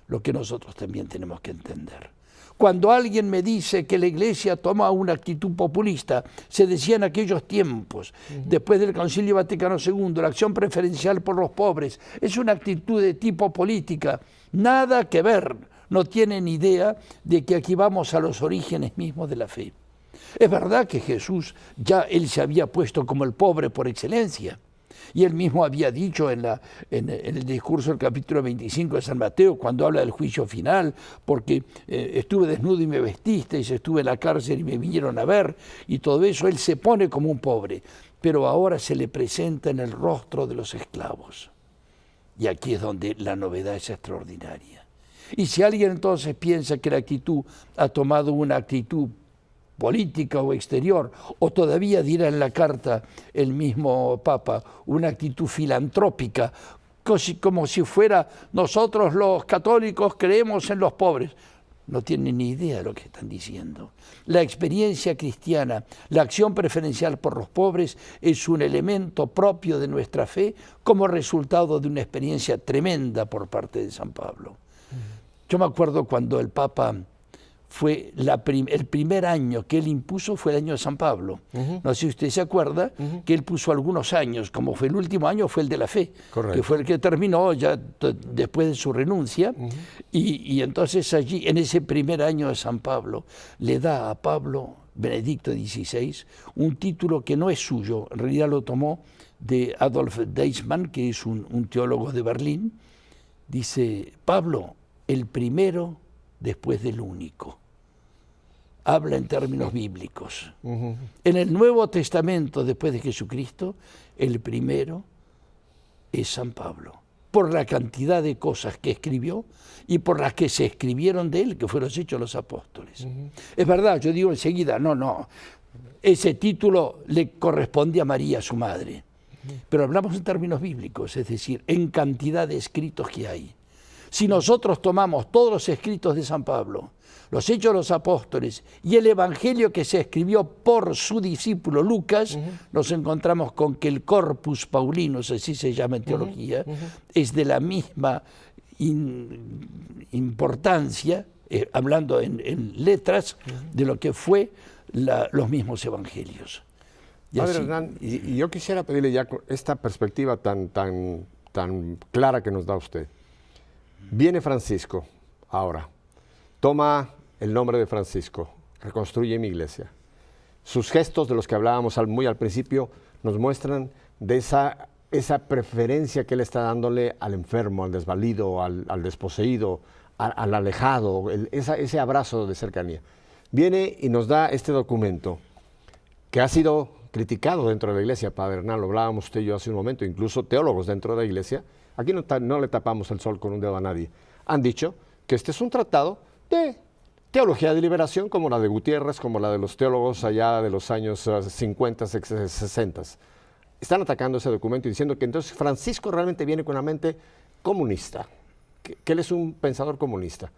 Speaker 2: lo que nosotros también tenemos que entender. Cuando alguien me dice que la Iglesia toma una actitud populista, se decía en aquellos tiempos, después del Concilio Vaticano II, la acción preferencial por los pobres, es una actitud de tipo política, nada que ver. No tienen idea de que aquí vamos a los orígenes mismos de la fe. Es verdad que Jesús él se había puesto como el pobre por excelencia. Y él mismo había dicho en el discurso del capítulo 25 de San Mateo, cuando habla del juicio final, porque estuve desnudo y me vestisteis, estuve en la cárcel y me vinieron a ver, y todo eso, él se pone como un pobre. Pero ahora se le presenta en el rostro de los esclavos. Y aquí es donde la novedad es extraordinaria. Y si alguien entonces piensa que la actitud ha tomado una actitud política o exterior, o todavía dirá en la carta el mismo Papa, una actitud filantrópica, como si fuera nosotros los católicos creemos en los pobres, no tienen ni idea de lo que están diciendo. La experiencia cristiana, la acción preferencial por los pobres es un elemento propio de nuestra fe como resultado de una experiencia tremenda por parte de San Pablo. Yo me acuerdo cuando el Papa fue el primer año que él impuso fue el año de San Pablo. No sé si usted se acuerda que él puso algunos años, como fue el último año, fue el de la fe, que fue el que terminó ya después de su renuncia. Y entonces allí, en ese primer año de San Pablo, le da a Pablo, Benedicto XVI, un título que no es suyo, en realidad lo tomó de Adolf Deismann, que es un teólogo de Berlín. Dice: Pablo, el primero después del único. Habla en términos bíblicos. En el Nuevo Testamento, después de Jesucristo, el primero es San Pablo, por la cantidad de cosas que escribió y por las que se escribieron de él, que fueron los Hechos de los Apóstoles. Es verdad, yo digo enseguida, no, ese título le corresponde a María, su madre. Pero hablamos en términos bíblicos, es decir, en cantidad de escritos que hay. Si nosotros tomamos todos los escritos de San Pablo, los Hechos de los Apóstoles y el Evangelio que se escribió por su discípulo Lucas, nos encontramos con que el Corpus Paulinus, así se llama en teología, es de la misma importancia, hablando en letras, de lo que fue los mismos Evangelios.
Speaker 1: Padre Hernán, y yo quisiera pedirle ya esta perspectiva tan tan clara que nos da usted. Viene Francisco ahora, toma el nombre de Francisco, reconstruye mi iglesia. Sus gestos, de los que hablábamos muy al principio, nos muestran de esa preferencia que él está dándole al enfermo, al desvalido, al desposeído, al alejado, ese abrazo de cercanía. Viene y nos da este documento que ha sido criticado dentro de la iglesia, Padre Hernán, lo hablábamos usted y yo hace un momento, incluso teólogos dentro de la iglesia, aquí no le tapamos el sol con un dedo a nadie, han dicho que este es un tratado de teología de liberación como la de Gutiérrez, como la de los teólogos allá de los años 50, 60. Están atacando ese documento y diciendo que entonces Francisco realmente viene con una mente comunista, que él es un pensador comunista.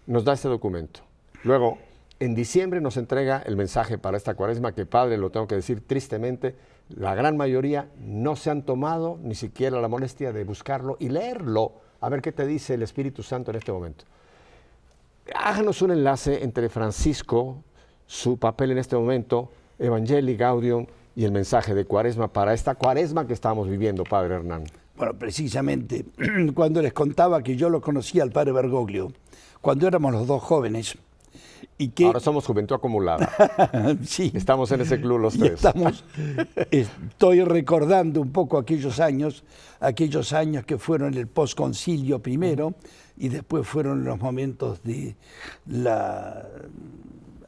Speaker 1: Nos da este documento. Luego, en diciembre nos entrega el mensaje para esta cuaresma que, Padre, lo tengo que decir tristemente, la gran mayoría no se han tomado ni siquiera la molestia de buscarlo y leerlo, a ver qué te dice el Espíritu Santo en este momento. Háganos un enlace entre Francisco, su papel en este momento, Evangelii Gaudium y el mensaje de cuaresma para esta cuaresma que estamos viviendo, Padre Hernán.
Speaker 2: Bueno, precisamente, cuando les contaba que yo lo conocía al Padre Bergoglio, cuando éramos los dos jóvenes, y que...
Speaker 1: Ahora somos juventud acumulada.
Speaker 2: Sí.
Speaker 1: Estamos en ese club los tres.
Speaker 2: Estoy recordando un poco aquellos años que fueron el posconcilio primero, y después fueron los momentos de la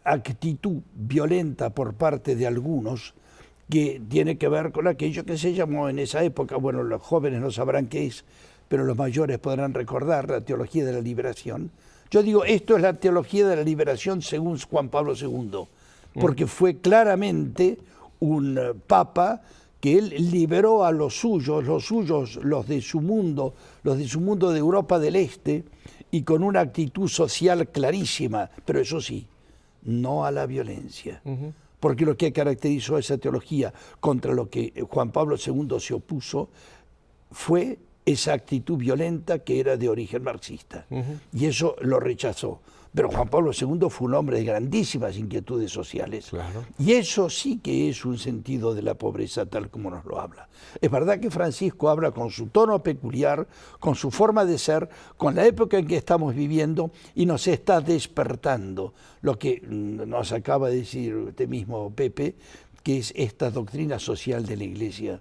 Speaker 2: actitud violenta por parte de algunos, que tiene que ver con aquello que se llamó en esa época, bueno, los jóvenes no sabrán qué es, pero los mayores podrán recordar, la teología de la liberación. Yo digo, esto es la teología de la liberación según Juan Pablo II, porque fue claramente un papa que él liberó a los suyos, los de su mundo de Europa del Este, y con una actitud social clarísima, pero eso sí, no a la violencia. Porque lo que caracterizó esa teología contra lo que Juan Pablo II se opuso fue esa actitud violenta que era de origen marxista. Y eso lo rechazó. Pero Juan Pablo II fue un hombre de grandísimas inquietudes sociales.
Speaker 1: Claro.
Speaker 2: Y eso sí que es un sentido de la pobreza tal como nos lo habla. Es verdad que Francisco habla con su tono peculiar, con su forma de ser, con la época en que estamos viviendo y nos está despertando. Lo que nos acaba de decir usted mismo, Pepe, que es esta doctrina social de la Iglesia,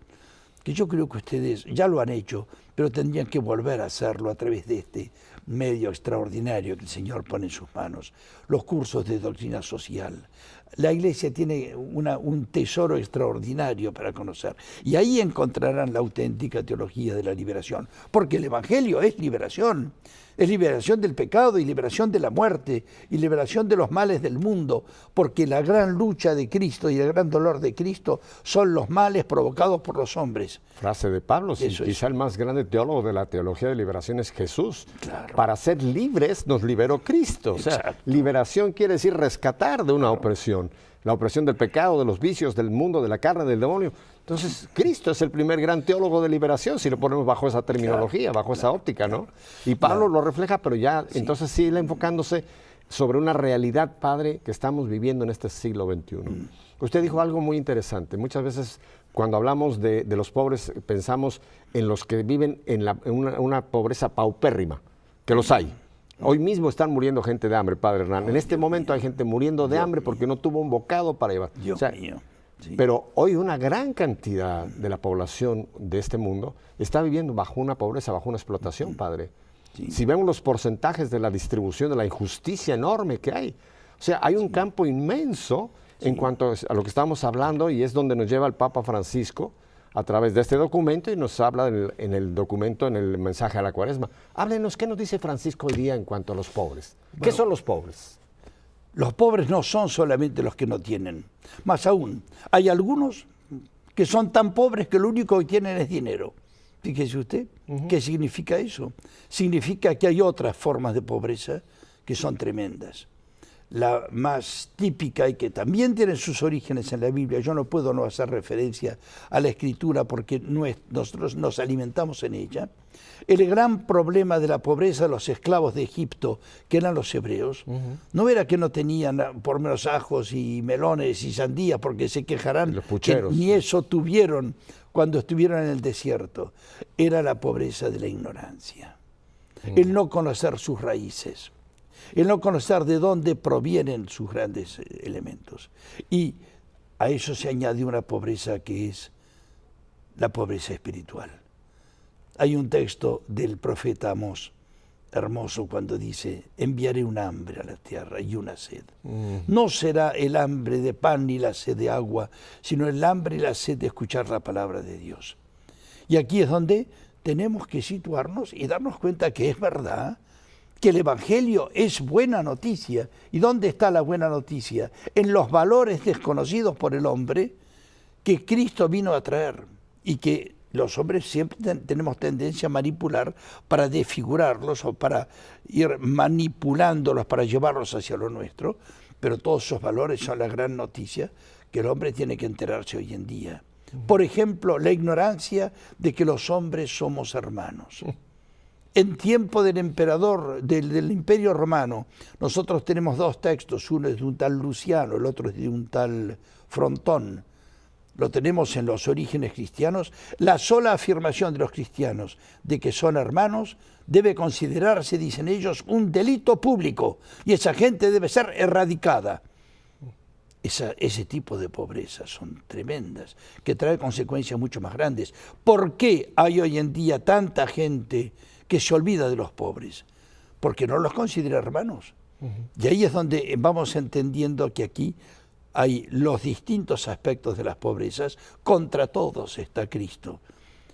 Speaker 2: que yo creo que ustedes ya lo han hecho, pero tendrían que volver a hacerlo a través de este medio extraordinario que el Señor pone en sus manos, los cursos de doctrina social. La Iglesia tiene un tesoro extraordinario para conocer, y ahí encontrarán la auténtica teología de la liberación, porque el Evangelio es liberación del pecado y liberación de la muerte y liberación de los males del mundo, porque la gran lucha de Cristo y el gran dolor de Cristo son los males provocados por los hombres.
Speaker 1: Frase de Pablo, quizá el más grande teólogo de la teología de liberación es Jesús.
Speaker 2: Claro.
Speaker 1: Para ser libres nos liberó Cristo. O sea, liberación quiere decir rescatar de una opresión. La opresión del pecado, de los vicios, del mundo, de la carne, del demonio. Entonces, Cristo es el primer gran teólogo de liberación, si lo ponemos bajo esa terminología, bajo esa óptica, ¿no? Y Pablo lo refleja, pero ya, entonces sí, enfocándose sobre una realidad, Padre, que estamos viviendo en este siglo XXI. Usted dijo algo muy interesante. Muchas veces, cuando hablamos de los pobres, pensamos en los que viven en una pobreza paupérrima, que los hay. Hoy mismo están muriendo gente de hambre, Padre Hernán. En este momento hay gente muriendo de hambre porque no tuvo un bocado para llevar.
Speaker 2: Dios mío. Sí.
Speaker 1: Pero hoy una gran cantidad de la población de este mundo está viviendo bajo una pobreza, bajo una explotación, Padre. Sí. Si vemos los porcentajes de la distribución, de la injusticia enorme que hay. O sea, hay un campo inmenso en cuanto a lo que estamos hablando, y es donde nos lleva el Papa Francisco a través de este documento, y nos habla en el documento, en el mensaje a la cuaresma. Háblenos, ¿qué nos dice Francisco hoy día en cuanto a los pobres? Bueno, ¿qué son los pobres?
Speaker 2: Los pobres no son solamente los que no tienen. Más aún, hay algunos que son tan pobres que lo único que tienen es dinero. Fíjese usted, ¿qué significa eso? Significa que hay otras formas de pobreza que son tremendas. la más típica y que también tiene sus orígenes en la Biblia. Yo no puedo no hacer referencia a la Escritura porque nosotros nos alimentamos en ella. El gran problema de la pobreza de los esclavos de Egipto, que eran los hebreos, no era que no tenían por lo menos ajos y melones y sandías, porque se quejarán que ni eso tuvieron cuando estuvieron en el desierto. Era la pobreza de la ignorancia, el no conocer sus raíces, el no conocer de dónde provienen sus grandes elementos. Y a eso se añade una pobreza que es la pobreza espiritual. Hay un texto del profeta Amós, hermoso, cuando dice: enviaré un hambre a la tierra y una sed. No será el hambre de pan ni la sed de agua, sino el hambre y la sed de escuchar la palabra de Dios. Y aquí es donde tenemos que situarnos y darnos cuenta que es verdad, que el Evangelio es buena noticia. ¿Y dónde está la buena noticia? En los valores desconocidos por el hombre que Cristo vino a traer y que los hombres siempre tenemos tendencia a manipular para desfigurarlos o para ir manipulándolos para llevarlos hacia lo nuestro, pero todos esos valores son la gran noticia que el hombre tiene que enterarse hoy en día. Por ejemplo, la ignorancia de que los hombres somos hermanos. En tiempo del emperador, del Imperio Romano, nosotros tenemos dos textos, uno es de un tal Luciano, el otro es de un tal Frontón. Lo tenemos en los orígenes cristianos. La sola afirmación de los cristianos de que son hermanos debe considerarse, dicen ellos, un delito público, y esa gente debe ser erradicada. Ese tipo de pobreza son tremendas, que trae consecuencias mucho más grandes. ¿Por qué hay hoy en día tanta gente que se olvida de los pobres? Porque no los considera hermanos. Y ahí es donde vamos entendiendo que aquí hay los distintos aspectos de las pobrezas, contra todos está Cristo.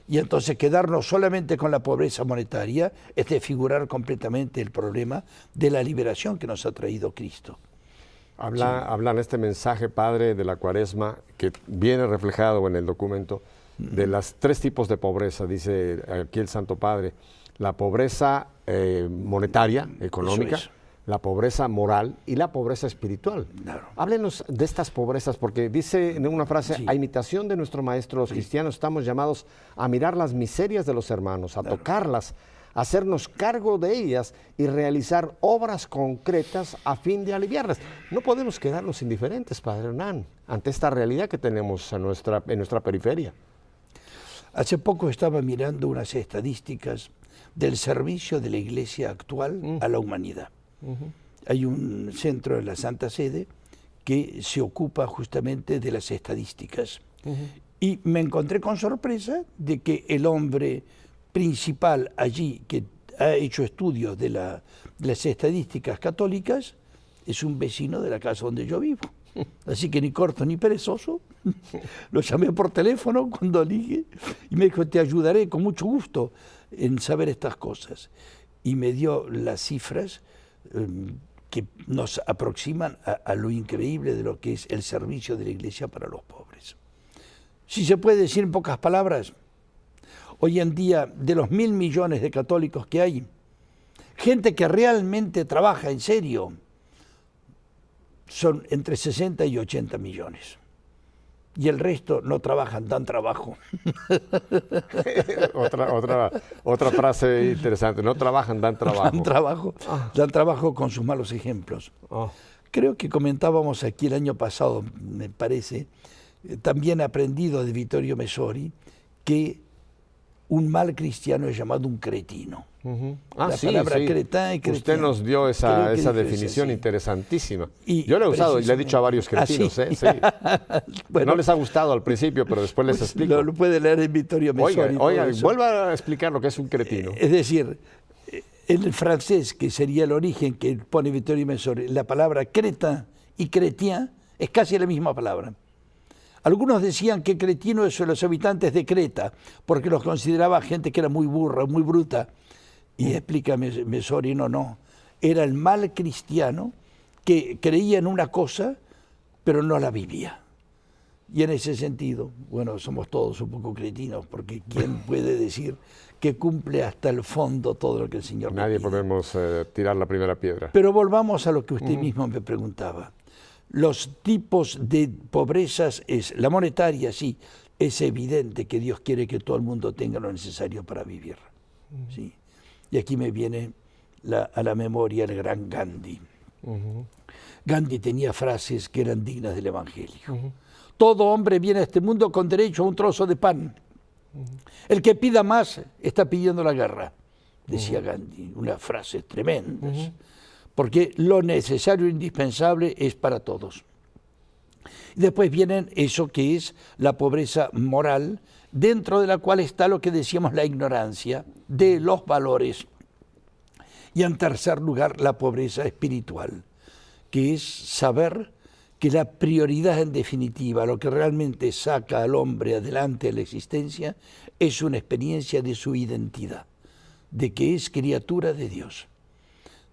Speaker 2: Y entonces quedarnos solamente con la pobreza monetaria es desfigurar completamente el problema de la liberación que nos ha traído Cristo.
Speaker 1: Habla en este mensaje, Padre, de la Cuaresma, que viene reflejado en el documento, de las tres tipos de pobreza, dice aquí el Santo Padre: la pobreza monetaria, económica, la pobreza moral y la pobreza espiritual. Claro. Háblenos de estas pobrezas, porque dice en una frase: a imitación de nuestro Maestro, los cristianos estamos llamados a mirar las miserias de los hermanos, a tocarlas, a hacernos cargo de ellas y realizar obras concretas a fin de aliviarlas. No podemos quedarnos indiferentes, Padre Hernán, ante esta realidad que tenemos en nuestra periferia.
Speaker 2: Hace poco estaba mirando unas estadísticas del servicio de la Iglesia actual a la humanidad. Hay un centro de la Santa Sede que se ocupa justamente de las estadísticas. Y me encontré con sorpresa de que el hombre principal allí, que ha hecho estudios de las estadísticas católicas, es un vecino de la casa donde yo vivo. Así que ni corto ni perezoso, lo llamé por teléfono cuando dije y me dijo: te ayudaré con mucho gusto en saber estas cosas. Y me dio las cifras que nos aproximan a lo increíble de lo que es el servicio de la Iglesia para los pobres. Si se puede decir en pocas palabras, hoy en día, de los 1.000 millones de católicos que hay, gente que realmente trabaja en serio, son entre 60 y 80 millones. Y el resto no trabajan, dan trabajo.
Speaker 1: otra frase interesante: no trabajan, dan trabajo.
Speaker 2: Dan trabajo con sus malos ejemplos. Creo que comentábamos aquí el año pasado, me parece, también aprendido de Vittorio Messori, que un mal cristiano es llamado un cretino. La palabra cretin y cretien.
Speaker 1: Usted nos dio esa definición interesantísima. Yo la he usado y le he dicho a varios cretinos. Bueno, no les ha gustado al principio, pero después les explico.
Speaker 2: Lo puede leer en Vittorio Messori.
Speaker 1: Oiga, vuelva a explicar lo que es un cretino.
Speaker 2: Es decir, en el francés, que sería el origen que pone Vittorio Messori, la palabra cretin y chrétien es casi la misma palabra. Algunos decían que cretinos son los habitantes de Creta, porque los consideraba gente que era muy burra, muy bruta. Y explica Messori, no. Era el mal cristiano que creía en una cosa, pero no la vivía. Y en ese sentido, bueno, somos todos un poco cretinos, porque ¿quién puede decir que cumple hasta el fondo todo lo que el Señor le
Speaker 1: Nadie
Speaker 2: pide?
Speaker 1: podemos tirar la primera piedra.
Speaker 2: Pero volvamos a lo que usted mismo me preguntaba. Los tipos de pobrezas, la monetaria, sí, es evidente que Dios quiere que todo el mundo tenga lo necesario para vivir. ¿Sí? Y aquí me viene a la memoria el gran Gandhi. Gandhi tenía frases que eran dignas del Evangelio. Todo hombre viene a este mundo con derecho a un trozo de pan. El que pida más está pidiendo la guerra, decía Gandhi. Unas frases tremendas. Porque lo necesario e indispensable es para todos. Y después vienen eso que es la pobreza moral, dentro de la cual está lo que decíamos la ignorancia de los valores. Y en tercer lugar, la pobreza espiritual, que es saber que la prioridad en definitiva, lo que realmente saca al hombre adelante de la existencia, es una experiencia de su identidad, de que es criatura de Dios,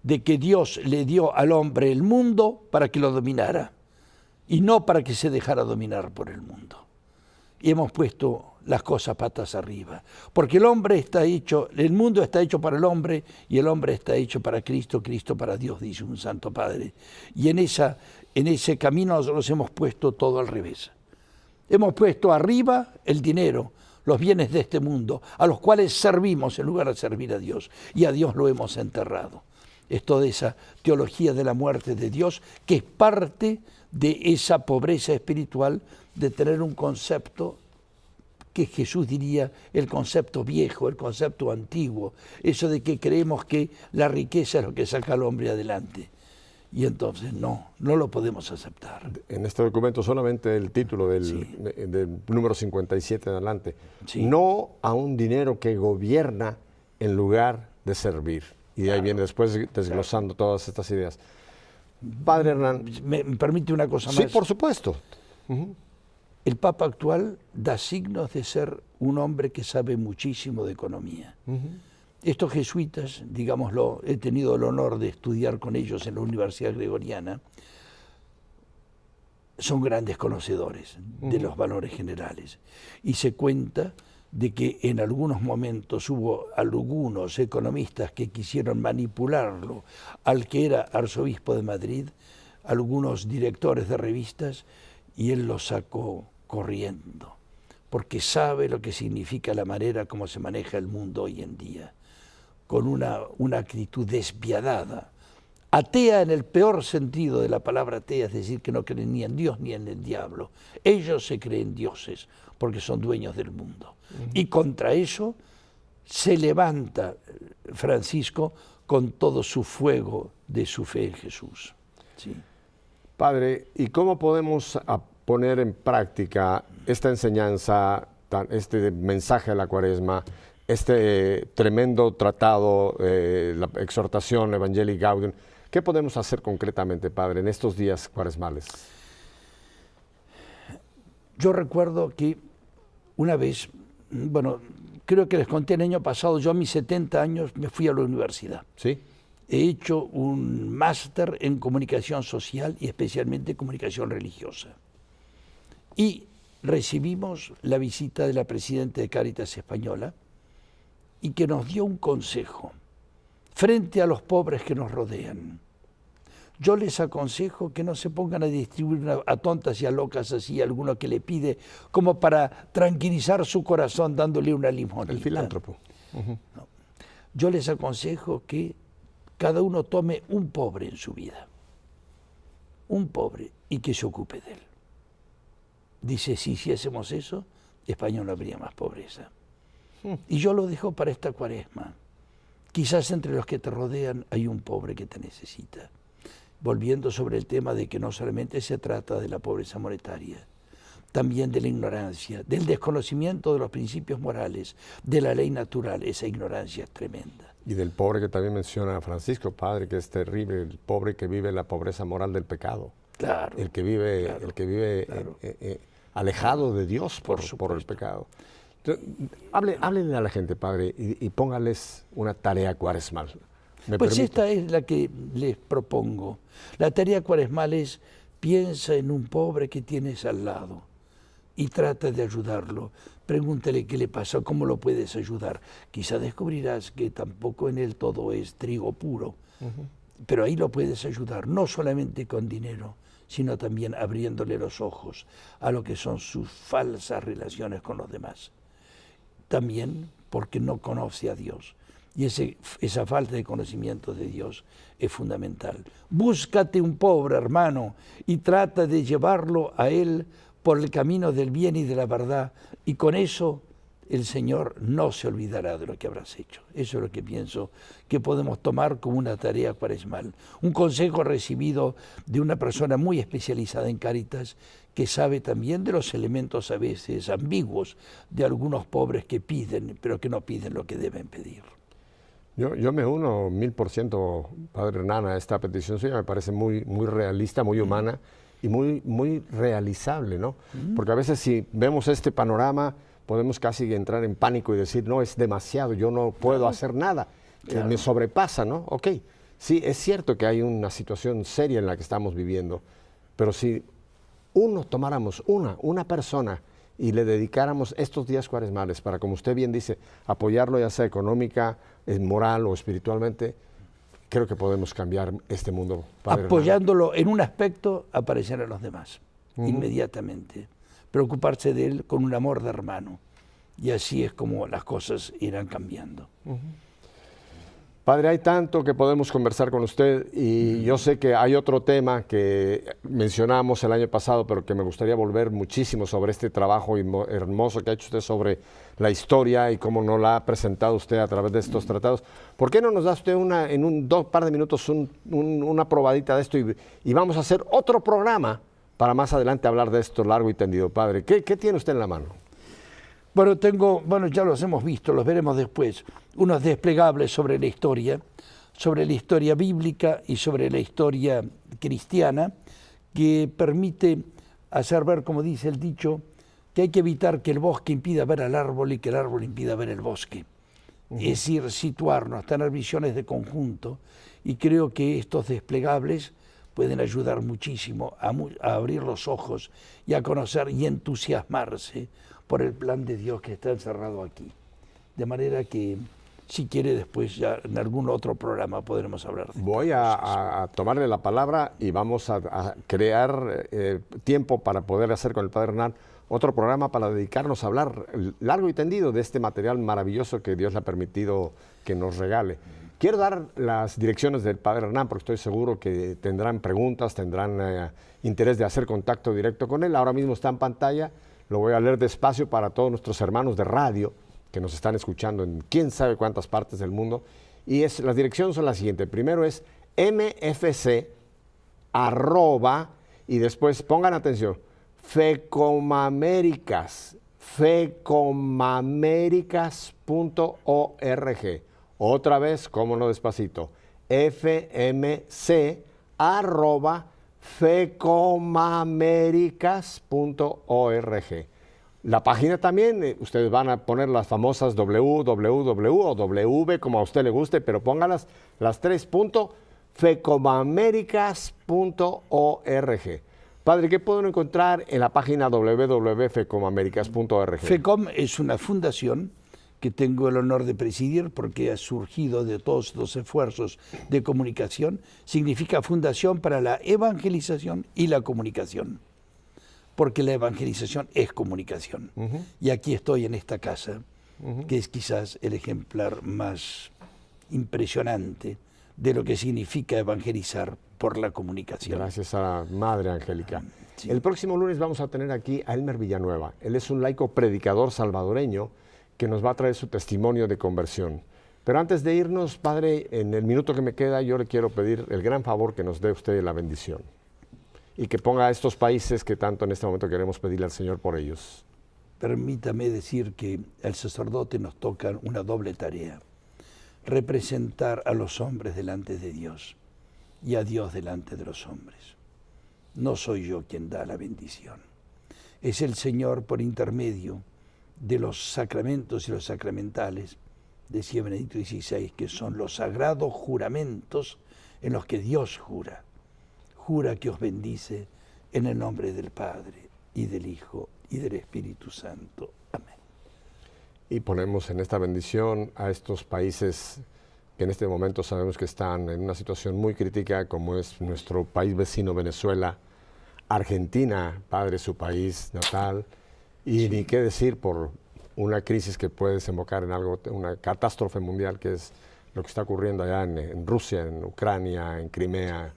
Speaker 2: de que Dios le dio al hombre el mundo para que lo dominara y no para que se dejara dominar por el mundo. Y hemos puesto las cosas patas arriba, porque el hombre está hecho, el mundo está hecho para el hombre y el hombre está hecho para Cristo, Cristo para Dios, dice un Santo Padre. Y en ese camino nosotros hemos puesto todo al revés. Hemos puesto arriba el dinero, los bienes de este mundo, a los cuales servimos en lugar de servir a Dios, y a Dios lo hemos enterrado. Es toda esa teología de la muerte de Dios, que es parte de esa pobreza espiritual, de tener un concepto que Jesús diría el concepto viejo, el concepto antiguo, eso de que creemos que la riqueza es lo que saca al hombre adelante. Y entonces no lo podemos aceptar.
Speaker 1: En este documento solamente el título del número 57 en adelante.
Speaker 2: Sí.
Speaker 1: No a un dinero que gobierna en lugar de servir. Y de ahí viene después desglosando todas estas ideas. Padre Hernán.
Speaker 2: ¿Me permite una cosa más?
Speaker 1: Sí, por supuesto.
Speaker 2: El Papa actual da signos de ser un hombre que sabe muchísimo de economía. Estos jesuitas, digámoslo, he tenido el honor de estudiar con ellos en la Universidad Gregoriana, son grandes conocedores de los valores generales. Y se cuenta de que en algunos momentos hubo algunos economistas que quisieron manipularlo al que era arzobispo de Madrid, algunos directores de revistas, y él lo sacó corriendo, porque sabe lo que significa la manera como se maneja el mundo hoy en día, con una actitud despiadada, atea en el peor sentido de la palabra atea, es decir, que no creen ni en Dios ni en el diablo. Ellos se creen dioses porque son dueños del mundo. Y contra eso se levanta Francisco con todo su fuego de su fe en Jesús. Sí.
Speaker 1: Padre, ¿y cómo podemos poner en práctica esta enseñanza, este mensaje de la Cuaresma, este tremendo tratado, la exhortación Evangelii Gaudium? ¿Qué podemos hacer concretamente, Padre, en estos días cuaresmales?
Speaker 2: Yo recuerdo que una vez, bueno, creo que les conté el año pasado, yo a mis 70 años me fui a la universidad.
Speaker 1: Sí.
Speaker 2: He hecho un máster en comunicación social y especialmente comunicación religiosa. Y recibimos la visita de la presidenta de Cáritas Española y que nos dio un consejo frente a los pobres que nos rodean. Yo les aconsejo que no se pongan a distribuir a tontas y a locas así a alguno que le pide como para tranquilizar su corazón dándole una limonita.
Speaker 1: El filántropo.
Speaker 2: No. Yo les aconsejo que cada uno tome un pobre en su vida, un pobre, y que se ocupe de él. Dice, si hiciésemos eso, España no habría más pobreza. Y yo lo dejo para esta Cuaresma. Quizás entre los que te rodean hay un pobre que te necesita. Volviendo sobre el tema de que no solamente se trata de la pobreza monetaria, también de la ignorancia, del desconocimiento de los principios morales, de la ley natural. Esa ignorancia es tremenda.
Speaker 1: Y del pobre que también menciona Francisco, Padre, que es terrible, el pobre que vive la pobreza moral del pecado.
Speaker 2: Claro.
Speaker 1: El que vive,
Speaker 2: Claro.
Speaker 1: Alejado de Dios por el pecado. Entonces, háblenle a la gente, Padre, y póngales una tarea cuaresmal.
Speaker 2: Pues esta es la que les propongo. La tarea cuaresmal es: piensa en un pobre que tienes al lado, y trata de ayudarlo. Pregúntale qué le pasa, cómo lo puedes ayudar. Quizá descubrirás que tampoco en él todo es trigo puro, pero ahí lo puedes ayudar, no solamente con dinero, sino también abriéndole los ojos a lo que son sus falsas relaciones con los demás. También porque no conoce a Dios. Y esa falta de conocimiento de Dios es fundamental. Búscate un pobre hermano y trata de llevarlo a él por el camino del bien y de la verdad, y con eso el Señor no se olvidará de lo que habrás hecho. Eso es lo que pienso que podemos tomar como una tarea cuaresmal. Un consejo recibido de una persona muy especializada en Cáritas, que sabe también de los elementos a veces ambiguos de algunos pobres que piden, pero que no piden lo que deben pedir.
Speaker 1: Yo me uno 1000%, Padre Hernán, a esta petición suya. Me parece muy realista, muy humana y muy realizable, ¿no? Porque a veces si vemos este panorama podemos casi entrar en pánico y decir, no, es demasiado, yo no puedo hacer nada, me sobrepasa, ¿no? Ok, sí, es cierto que hay una situación seria en la que estamos viviendo, pero si tomáramos una persona y le dedicáramos estos días cuaresmales para, como usted bien dice, apoyarlo ya sea económica, moral o espiritualmente, creo que podemos cambiar este mundo. Padre
Speaker 2: Apoyándolo Hernán. En un aspecto, aparecer a los demás, inmediatamente. Preocuparse de él con un amor de hermano. Y así es como las cosas irán cambiando.
Speaker 1: Padre, hay tanto que podemos conversar con usted y yo sé que hay otro tema que mencionamos el año pasado, pero que me gustaría volver muchísimo sobre este trabajo hermoso que ha hecho usted sobre la historia y cómo nos la ha presentado usted a través de estos tratados. ¿Por qué no nos da usted en un par de minutos una probadita de esto y vamos a hacer otro programa para más adelante hablar de esto largo y tendido? Padre, ¿qué tiene usted en la mano?
Speaker 2: Bueno, ya los hemos visto, los veremos después, unos desplegables sobre la historia bíblica y sobre la historia cristiana, que permite hacer ver, como dice el dicho, que hay que evitar que el bosque impida ver al árbol y que el árbol impida ver el bosque. Es decir, situarnos, tener visiones de conjunto, y creo que estos desplegables pueden ayudar muchísimo a abrir los ojos y a conocer y entusiasmarse por el plan de Dios que está encerrado aquí. De manera que, si quiere, después ya en algún otro programa podremos hablar de
Speaker 1: Voy a tomarle la palabra y vamos a crear tiempo para poder hacer con el Padre Hernán otro programa para dedicarnos a hablar largo y tendido de este material maravilloso que Dios le ha permitido que nos regale. Quiero dar las direcciones del Padre Hernán porque estoy seguro que tendrán preguntas, tendrán interés de hacer contacto directo con él. Ahora mismo está en pantalla. Lo voy a leer despacio para todos nuestros hermanos de radio que nos están escuchando en quién sabe cuántas partes del mundo. Y las direcciones son las siguientes. Primero es mfc@ y después pongan atención, fecomaméricas.org. Otra vez, cómo no, despacito, fmc@fecomaméricas.org. La página también, ustedes van a poner las famosas www o w, como a usted le guste, pero pónganlas las tres, fecomaméricas.org. Padre, ¿qué pueden encontrar en la página www.fecomaméricas.org?
Speaker 2: FECOM es una fundación que tengo el honor de presidir porque ha surgido de todos los esfuerzos de comunicación. Significa Fundación para la Evangelización y la Comunicación, porque la evangelización es comunicación. Y aquí estoy en esta casa, que es quizás el ejemplar más impresionante de lo que significa evangelizar por la comunicación.
Speaker 1: Gracias a Madre Angélica. Sí. El próximo lunes vamos a tener aquí a Elmer Villanueva. Él es un laico predicador salvadoreño que nos va a traer su testimonio de conversión. Pero antes de irnos, Padre, en el minuto que me queda, yo le quiero pedir el gran favor que nos dé usted la bendición y que ponga a estos países que tanto en este momento queremos pedirle al Señor por ellos.
Speaker 2: Permítame decir que al sacerdote nos toca una doble tarea: representar a los hombres delante de Dios y a Dios delante de los hombres. No soy yo quien da la bendición, es el Señor por intermedio de los sacramentos y los sacramentales, decía Benedicto XVI, que son los sagrados juramentos en los que Dios jura que os bendice en el nombre del Padre, y del Hijo, y del Espíritu Santo. Amén.
Speaker 1: Y ponemos en esta bendición a estos países que en este momento sabemos que están en una situación muy crítica, como es nuestro país vecino Venezuela, Argentina, Padre, su país natal, y ni qué decir por una crisis que puede desembocar en algo, una catástrofe mundial, que es lo que está ocurriendo allá en Rusia, en Ucrania, en Crimea.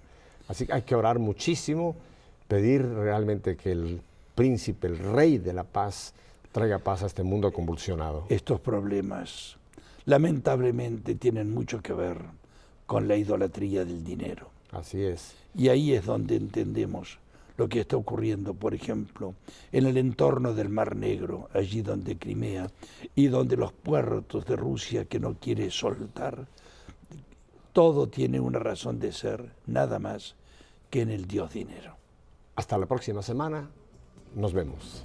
Speaker 1: Así que hay que orar muchísimo, pedir realmente que el príncipe, el rey de la paz, traiga paz a este mundo convulsionado.
Speaker 2: Estos problemas lamentablemente tienen mucho que ver con la idolatría del dinero.
Speaker 1: Así es.
Speaker 2: Y ahí es donde entendemos lo que está ocurriendo, por ejemplo, en el entorno del Mar Negro, allí donde Crimea, y donde los puertos de Rusia que no quiere soltar. Todo tiene una razón de ser, nada más que en el Dios dinero.
Speaker 1: Hasta la próxima semana. Nos vemos.